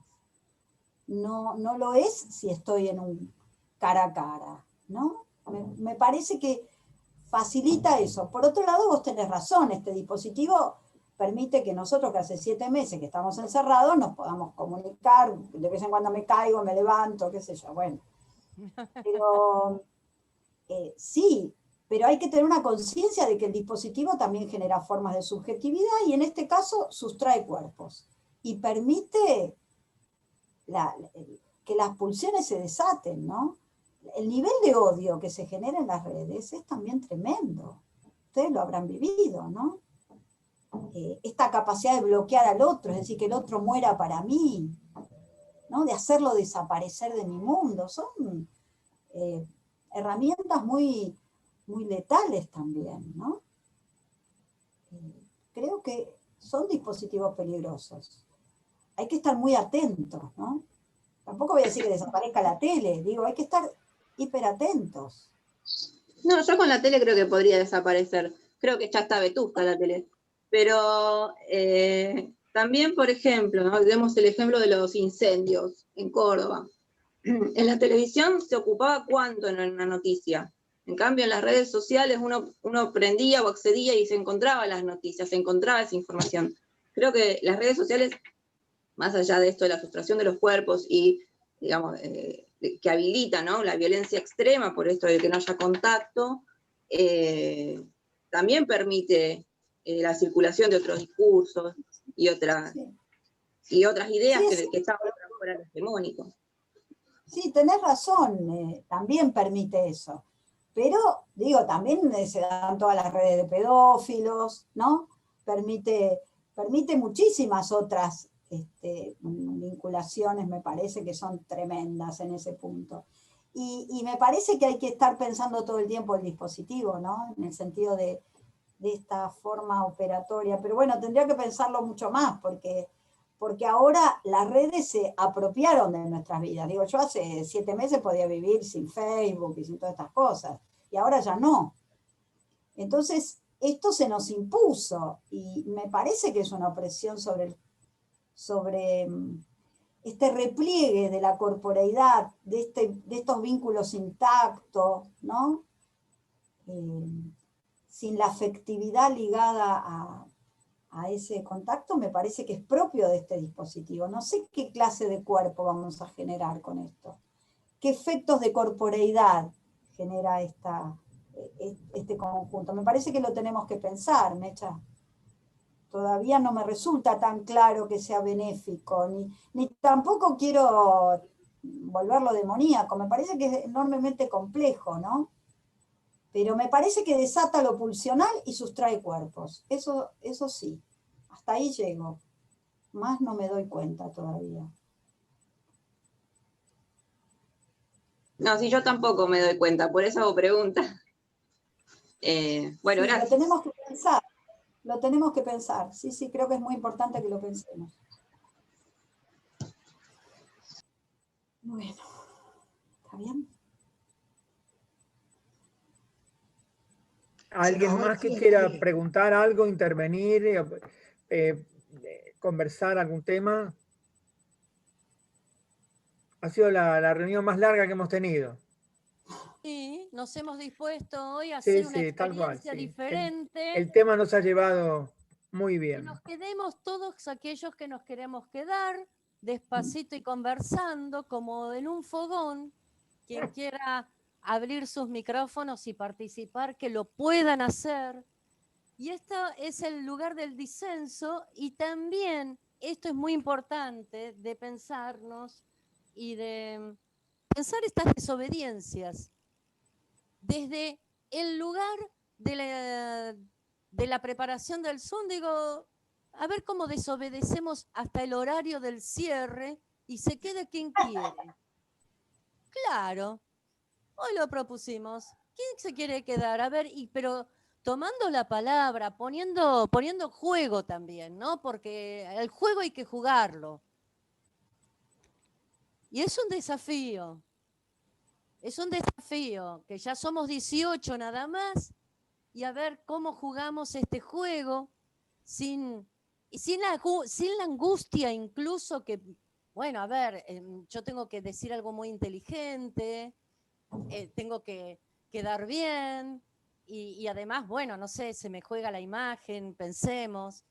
No lo es si estoy en un cara a cara, ¿no? Me parece que facilita eso. Por otro lado, vos tenés razón, este dispositivo permite que nosotros, que hace 7 meses que estamos encerrados, nos podamos comunicar, de vez en cuando me caigo, me levanto, qué sé yo, bueno. Pero sí, pero hay que tener una conciencia de que el dispositivo también genera formas de subjetividad y en este caso sustrae cuerpos y permite que las pulsiones se desaten, ¿no? El nivel de odio que se genera en las redes es también tremendo. Ustedes lo habrán vivido, ¿no? Esta capacidad de bloquear al otro, es decir, que el otro muera para mí, ¿no? De hacerlo desaparecer de mi mundo. Son herramientas muy, muy letales también, ¿no? Creo que son dispositivos peligrosos. Hay que estar muy atentos, ¿no? Tampoco voy a decir que desaparezca la tele, digo, hay que estar hiperatentos. No, yo con la tele creo que podría desaparecer. Creo que ya está vetusta la tele. Pero también, por ejemplo, ¿no? Vemos el ejemplo de los incendios en Córdoba. En la televisión se ocupaba cuánto en una noticia. En cambio, en las redes sociales uno prendía o accedía y se encontraba las noticias, se encontraba esa información. Creo que las redes sociales, más allá de esto de la frustración de los cuerpos y, digamos, que habilita, ¿no?, la violencia extrema por esto de que no haya contacto, también permite la circulación de otros discursos y otras ideas que están fuera del hegemónico. Sí, tenés razón, también permite eso. Pero, digo, también se dan todas las redes de pedófilos, ¿no? Permite muchísimas otras vinculaciones, me parece que son tremendas en ese punto. Y me parece que hay que estar pensando todo el tiempo el dispositivo, ¿no? En el sentido de esta forma operatoria. Pero bueno, tendría que pensarlo mucho más, porque ahora las redes se apropiaron de nuestras vidas. Digo, yo hace 7 meses podía vivir sin Facebook y sin todas estas cosas, y ahora ya no. Entonces, esto se nos impuso, y me parece que es una opresión sobre este repliegue de la corporeidad, de estos vínculos intactos, ¿no? Sin la afectividad ligada a ese contacto, me parece que es propio de este dispositivo. No sé qué clase de cuerpo vamos a generar con esto. ¿Qué efectos de corporeidad genera este conjunto? Me parece que lo tenemos que pensar, Mecha. Todavía no me resulta tan claro que sea benéfico, ni tampoco quiero volverlo demoníaco. Me parece que es enormemente complejo, ¿no? Pero me parece que desata lo pulsional y sustrae cuerpos. Eso sí. Hasta ahí llego. Más no me doy cuenta todavía. No, sí, yo tampoco me doy cuenta, por eso hago preguntas. Bueno, sí, gracias. Lo tenemos que pensar. Lo tenemos que pensar. Sí, sí, creo que es muy importante que lo pensemos. Bueno, ¿está bien? ¿Alguien más que quiera preguntar algo, intervenir, conversar algún tema? Ha sido la reunión más larga que hemos tenido. Sí, nos hemos dispuesto hoy a Sí, hacer una sí, tal cual. experiencia Sí. diferente. El tema nos ha llevado muy Que bien. nos quedemos todos aquellos que nos queremos quedar despacito y conversando, como en un fogón. Quien quiera abrir sus micrófonos y participar, que lo puedan hacer. Y esto es el lugar del disenso, y también esto es muy importante de pensarnos y de pensar estas desobediencias desde el lugar de la preparación del Zoom. Digo, a ver cómo desobedecemos hasta el horario del cierre y se quede quien quiere. Claro, hoy lo propusimos. ¿Quién se quiere quedar? A ver, pero tomando la palabra, poniendo juego también, ¿no? Porque el juego hay que jugarlo. Y es un desafío. Es un desafío, que ya somos 18 nada más, y a ver cómo jugamos este juego sin la angustia incluso que, bueno, a ver, yo tengo que decir algo muy inteligente, tengo que quedar bien, y además, bueno, no sé, se me juega la imagen, pensemos.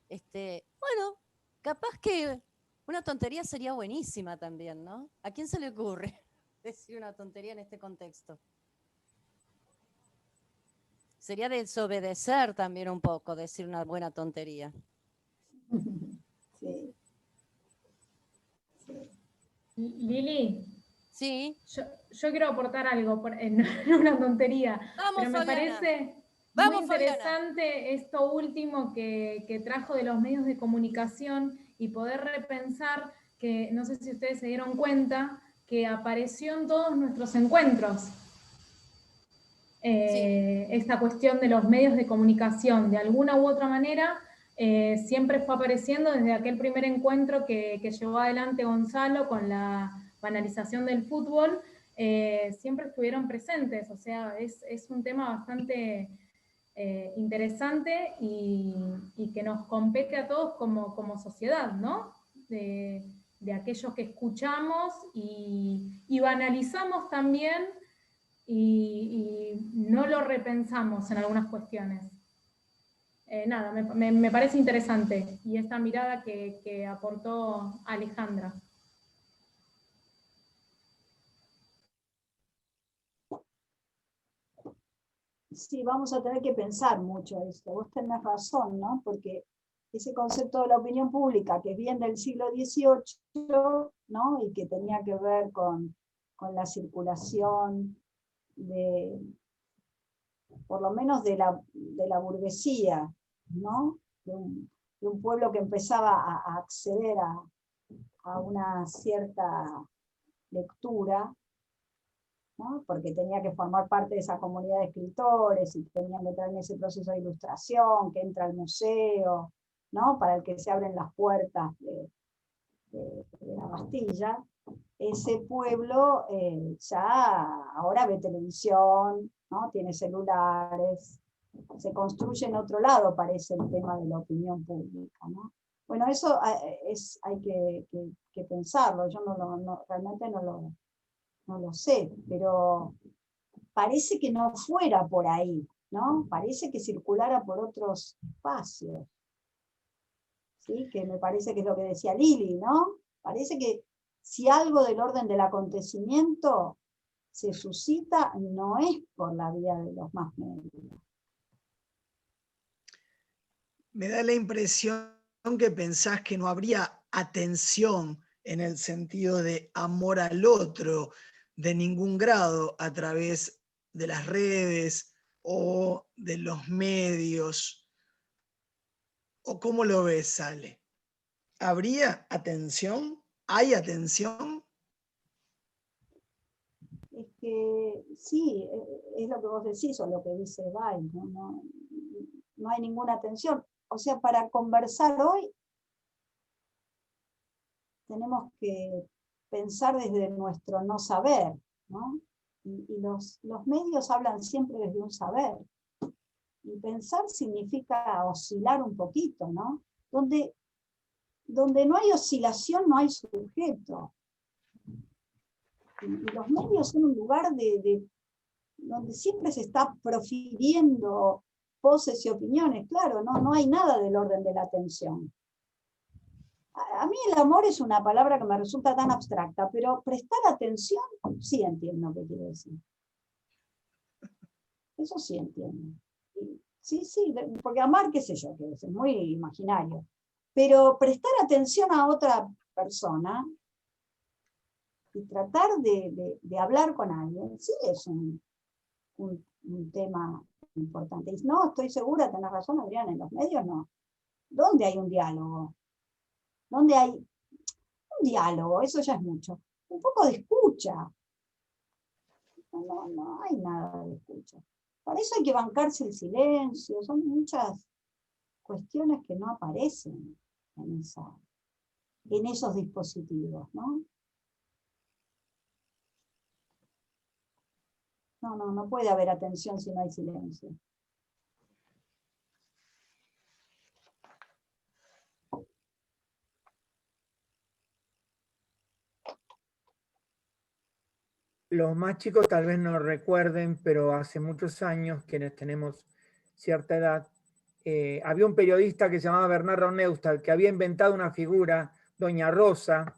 Bueno, capaz que una tontería sería buenísima también, ¿no? ¿A quién se le ocurre decir una tontería en este contexto? Sería desobedecer también un poco, decir una buena tontería. Sí. Lili. Sí. Yo quiero aportar algo, no una tontería, Vamos, pero me Fabiana. parece Vamos, muy interesante, Fabiana, esto último que trajo de los medios de comunicación, y poder repensar que, no sé si ustedes se dieron cuenta, que apareció en todos nuestros encuentros. Esta cuestión de los medios de comunicación, de alguna u otra manera, siempre fue apareciendo desde aquel primer encuentro que llevó adelante Gonzalo con la banalización del fútbol. siempre estuvieron presentes. O sea, es un tema bastante interesante y que nos compete a todos como sociedad, ¿no? De aquellos que escuchamos y banalizamos también y no lo repensamos en algunas cuestiones. Nada, me parece interesante y esta mirada que aportó Alejandra. Sí, vamos a tener que pensar mucho esto. Vos tenés razón, ¿no? Porque ese concepto de la opinión pública, que es bien del siglo XVIII, ¿no? Y que tenía que ver con la circulación por lo menos de la burguesía, ¿no? De un pueblo que empezaba a acceder a una cierta lectura, ¿no? Porque tenía que formar parte de esa comunidad de escritores y tenían que entrar en ese proceso de ilustración, que entra al museo, ¿no? Para el que se abren las puertas de la Bastilla. Ese pueblo ya ahora ve televisión, ¿no? Tiene celulares, se construye en otro lado, parece el tema de la opinión pública, ¿no? Bueno, eso hay que pensarlo, yo realmente no lo sé, pero parece que no fuera por ahí, ¿no? Parece que circulara por otros espacios, ¿sí? Que me parece que es lo que decía Lili, ¿no? Parece que si algo del orden del acontecimiento se suscita, no es por la vía de los más medios. Me da la impresión que pensás que no habría atención en el sentido de amor al otro de ningún grado a través de las redes o de los medios. ¿O cómo lo ves, Sale? ¿Habría atención? ¿Hay atención? Es que sí, es lo que vos decís o lo que dice Bay, no hay ninguna atención. O sea, para conversar hoy tenemos que pensar desde nuestro no saber, ¿no? Y los medios hablan siempre desde un saber. Y pensar significa oscilar un poquito, ¿no? Donde no hay oscilación, no hay sujeto. Y los medios son un lugar donde siempre se está profiriendo voces y opiniones. Claro, no hay nada del orden de la atención. A mí el amor es una palabra que me resulta tan abstracta, pero prestar atención sí entiendo qué quiere decir. Eso sí entiendo. Sí, porque amar, qué sé yo, que es muy imaginario. Pero prestar atención a otra persona y tratar de hablar con alguien, sí es un tema importante. Y no, estoy segura, tenés razón, Adriana, en los medios no. ¿Dónde hay un diálogo? ¿Dónde hay un diálogo? Eso ya es mucho. Un poco de escucha. No hay nada de escucha. Para eso hay que bancarse el silencio. Son muchas cuestiones que no aparecen en esos dispositivos, ¿no? No puede haber atención si no hay silencio. Los más chicos tal vez no lo recuerden, pero hace muchos años, quienes tenemos cierta edad, había un periodista que se llamaba Bernardo Neustadt, que había inventado una figura, Doña Rosa,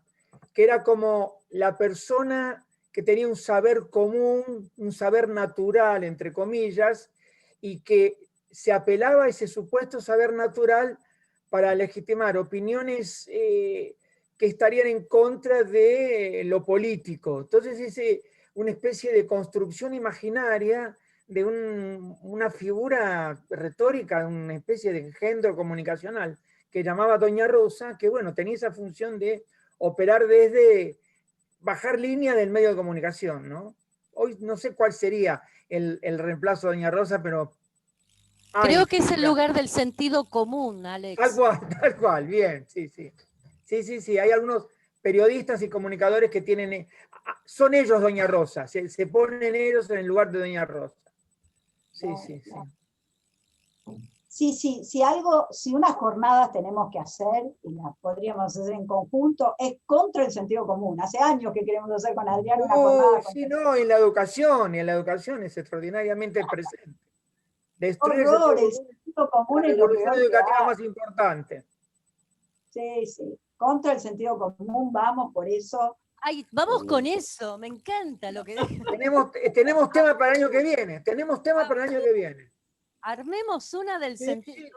que era como la persona que tenía un saber común, un saber natural, entre comillas, y que se apelaba a ese supuesto saber natural para legitimar opiniones que estarían en contra de lo político. Entonces, una especie de construcción imaginaria de una figura retórica, una especie de engendro comunicacional que llamaba Doña Rosa, que bueno, tenía esa función de operar desde bajar línea del medio de comunicación, ¿no? Hoy no sé cuál sería el reemplazo de Doña Rosa, pero... Creo que es el lugar del sentido común, Alex. Tal cual, bien, sí. Sí, hay algunos periodistas y comunicadores que tienen... son ellos Doña Rosa, se ponen ellos en el lugar de Doña Rosa. Sí, Claro, sí, sí. claro. Sí, si unas jornadas tenemos que hacer, y las podríamos hacer en conjunto, es contra el sentido común. Hace años que queremos hacer con Adrián una jornada. Sí, no, en la educación es extraordinariamente presente. Destruye el Horror, el sentido sentido común, común la es lo revolución peor que educativa hay. más importante. Sí, contra el sentido común vamos, por eso. Ay, vamos con eso, me encanta lo que Tenemos tema para el año que viene, Armemos una del Sí, sentido. sí,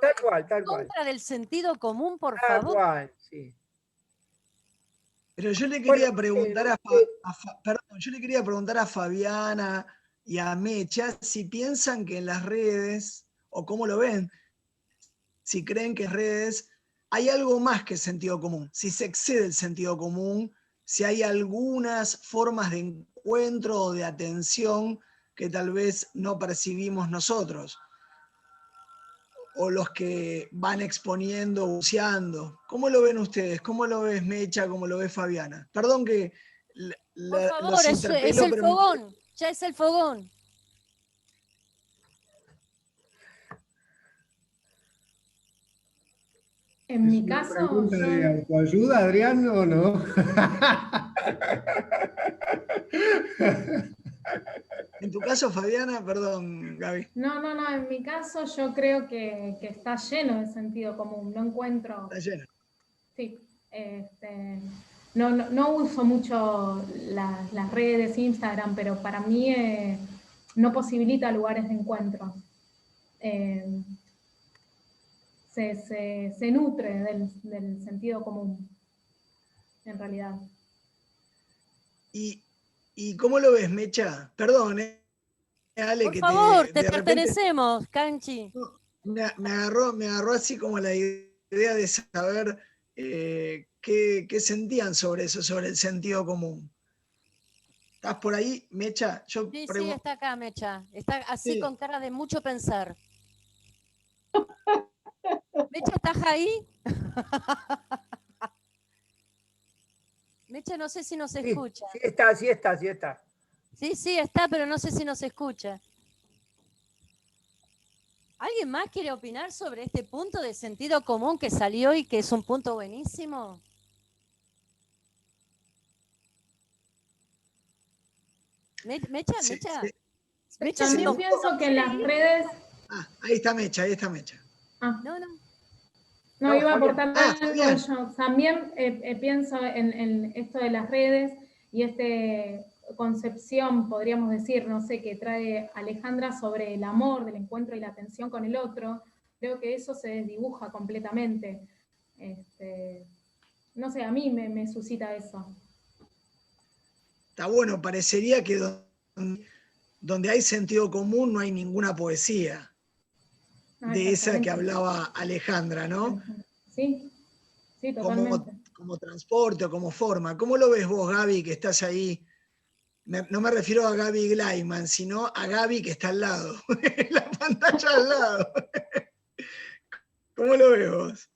tal cual. Contra del sentido común, por Tal favor. cual, sí. Pero yo le quería Bueno, preguntar yo le quería preguntar a Fabiana y a Mecha si piensan que en las redes, o cómo lo ven, si creen que en redes hay algo más que sentido común, si se excede el sentido común, si hay algunas formas de encuentro o de atención que tal vez no percibimos nosotros, o los que van exponiendo, buceando. ¿Cómo lo ven ustedes? ¿Cómo lo ves Mecha? ¿Cómo lo ves Fabiana? Perdón que Por favor, los es interpelo, el pero fogón, ya es el fogón. En ¿Es mi una caso, pregunta yo de autoayuda, Adrián, o no? en tu caso, Fabiana, perdón, Gaby. no, en mi caso yo creo que está lleno de sentido común, no encuentro, Está lleno. sí, no uso mucho las redes, Instagram, pero para mí no posibilita lugares de encuentro. Se nutre del sentido común, en realidad. ¿Y cómo lo ves, Mecha? Perdón, Ale, Por que favor, te de repente pertenecemos, Canchi. me agarró así como la idea de saber qué sentían sobre eso, sobre el sentido común. ¿Estás por ahí, Mecha? Yo Sí, está acá, Mecha. Está así Sí. con cara de mucho pensar. Mecha, ¿estás ahí? Mecha, no sé si nos escucha. Sí está. Sí, está, pero no sé si nos escucha. ¿Alguien más quiere opinar sobre este punto de sentido común que salió y que es un punto buenísimo? Mecha. También No. pienso que en las redes... ahí está Mecha. No, iba a aportar algo bien. yo. También pienso en esto de las redes y concepción, podríamos decir, no sé, que trae Alejandra sobre el amor, del encuentro y la atención con el otro. Creo que eso se desdibuja completamente. No sé, a mí me suscita eso. Está bueno, parecería que donde hay sentido común no hay ninguna poesía. De esa que hablaba Alejandra, ¿no? Sí, totalmente. Como transporte o como forma. ¿Cómo lo ves vos, Gaby, que estás ahí? No me refiero a Gaby Gleiman, sino a Gaby que está al lado, en la pantalla al lado. ¿Cómo lo ves vos?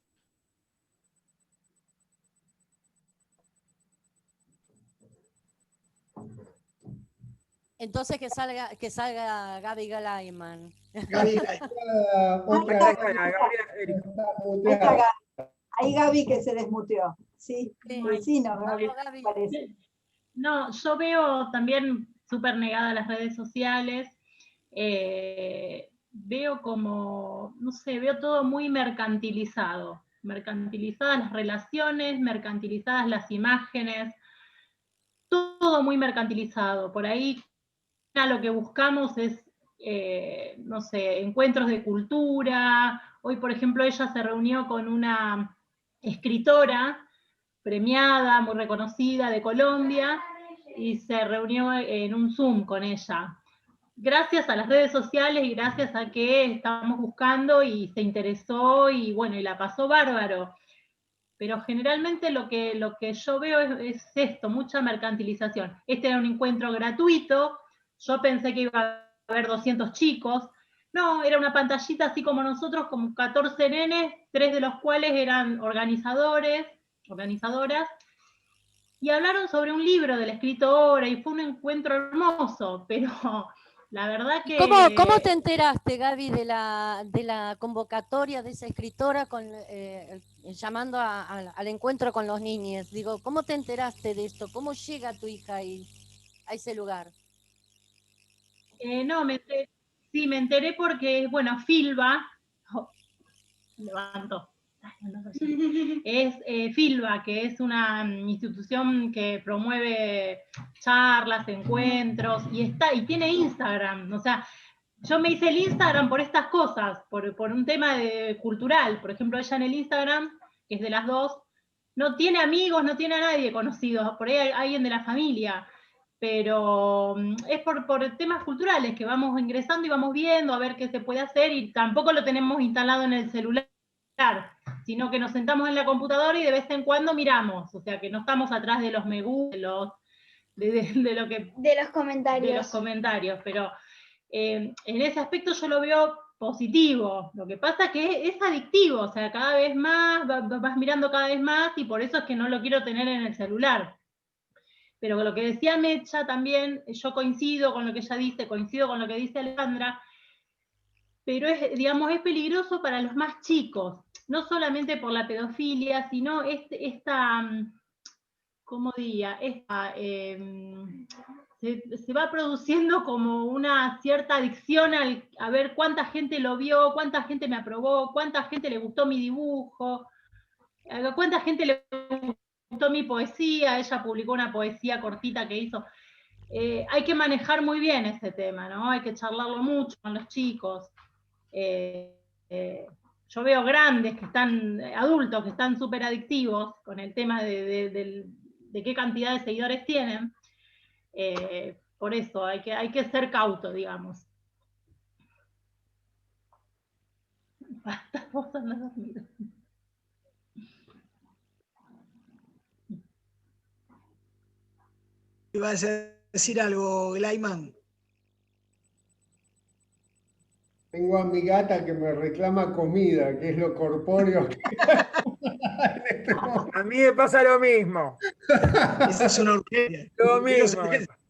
Entonces que salga Gaby Gleiman. Gaby Gleiman. Ahí Gaby que se desmuteó. Sí, Gaby, parece. No, yo veo también súper negada a las redes sociales. Veo como, no sé, veo todo muy mercantilizado. Mercantilizadas las relaciones, mercantilizadas las imágenes, todo muy mercantilizado. Por ahí lo que buscamos es, no sé, encuentros de cultura. Hoy, por ejemplo, ella se reunió con una escritora premiada, muy reconocida de Colombia, y se reunió en un Zoom con ella. Gracias a las redes sociales y gracias a que estamos buscando y se interesó y bueno, y la pasó bárbaro. Pero generalmente lo que yo veo es esto, mucha mercantilización. Este era un encuentro gratuito, yo pensé que iba a haber 200 chicos. No, era una pantallita así como nosotros, como 14 nenes, 3 de los cuales eran organizadoras, y hablaron sobre un libro de la escritora, y fue un encuentro hermoso, pero la verdad que... ¿Cómo te enteraste, Gaby, de la convocatoria de esa escritora llamando al encuentro con los niños? Digo, ¿cómo te enteraste de esto? ¿Cómo llega tu hija ahí, a ese lugar? No, sí, me enteré porque, bueno, Filba, levanto, es Filba, que es una institución que promueve charlas, encuentros, y tiene Instagram. O sea, yo me hice el Instagram por estas cosas, por un tema cultural. Por ejemplo, ella en el Instagram, que es de las dos, no tiene amigos, no tiene a nadie conocido, por ahí hay alguien de la familia, pero es por temas culturales, que vamos ingresando y vamos viendo a ver qué se puede hacer, y tampoco lo tenemos instalado en el celular, sino que nos sentamos en la computadora y de vez en cuando miramos, o sea que no estamos atrás de los me gusta, de los comentarios, pero en ese aspecto yo lo veo positivo. Lo que pasa es que es adictivo, o sea, cada vez más, vas mirando cada vez más, y por eso es que no lo quiero tener en el celular. Pero lo que decía Mecha también, yo coincido con lo que ella dice, coincido con lo que dice Alejandra, pero es peligroso para los más chicos, no solamente por la pedofilia, sino ¿cómo diría? Se va produciendo como una cierta adicción a ver cuánta gente lo vio, cuánta gente me aprobó, cuánta gente le gustó mi dibujo, cuánta gente le gustó mi poesía. Ella publicó una poesía cortita que hizo. Hay que manejar muy bien ese tema, ¿no? Hay que charlarlo mucho con los chicos. Yo veo grandes que están, adultos que están súper adictivos con el tema de qué cantidad de seguidores tienen. Por eso hay que ser cauto, digamos. Basta, vos andás dormido. ¿Ibas a decir algo, Glayman? Tengo a mi gata que me reclama comida, que es lo corpóreo. A mí me pasa lo mismo. Esa es una urgencia. Lo mismo.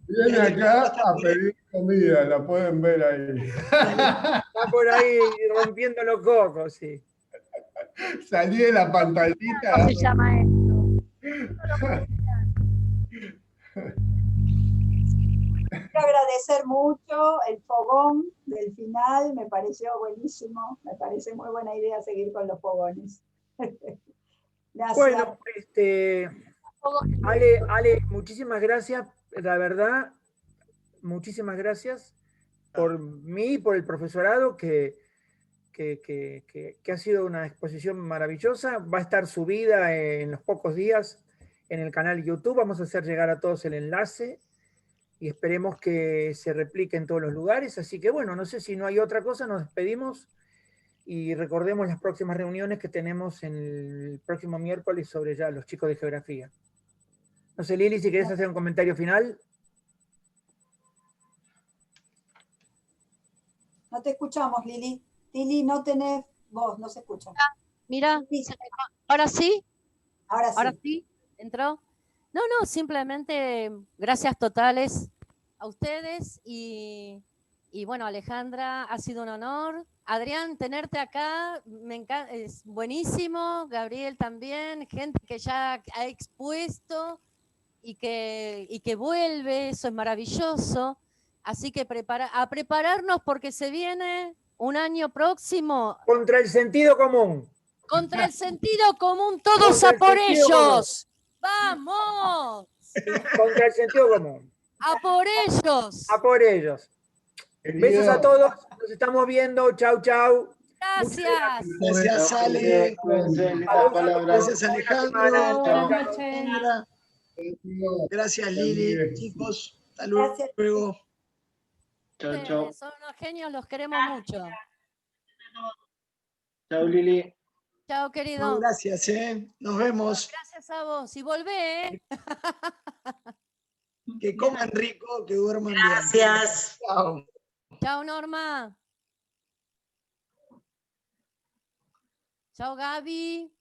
Viene acá a pedir comida, la pueden ver ahí. Está por ahí rompiendo los cocos, sí. Salí de la pantallita. ¿Cómo se llama esto? Quiero agradecer mucho el fogón del final, me pareció buenísimo, me parece muy buena idea seguir con los fogones. Gracias. Bueno, Ale, muchísimas gracias, la verdad, muchísimas gracias por mí, por el profesorado, que ha sido una exposición maravillosa. Va a estar subida en los pocos días en el canal YouTube. Vamos a hacer llegar a todos el enlace y esperemos que se replique en todos los lugares. Así que bueno, no sé si no hay otra cosa, nos despedimos y recordemos las próximas reuniones que tenemos el próximo miércoles sobre ya los chicos de geografía. No sé, Lili, si querés hacer un comentario final. No te escuchamos, Lili. Lili, no tenés voz, no se escucha. Mira, ¿ahora sí? Ahora sí. ¿Entró? No, simplemente gracias totales a ustedes y bueno, Alejandra, ha sido un honor. Adrián, tenerte acá, me encanta, es buenísimo. Gabriel también, gente que ya ha expuesto y que vuelve, eso es maravilloso. Así que a prepararnos porque se viene un año próximo. Contra el sentido común. Contra el sentido común, todos a por ellos. ¡Vamos! Contra el sentido común. ¡A por ellos! A por ellos. Besos a todos, nos estamos viendo. Chau, chau. Gracias. Gracias, Ale. Gracias, Alejandro. Gracias, Lili. Chicos, hasta luego. Chau. Son unos genios, los queremos mucho. Chau, Lili. Chao, querido. No, gracias, nos vemos. Gracias a vos. Y volvé, Que coman rico, que duerman bien. Gracias. Chao. Chao, Norma. Chao, Gaby.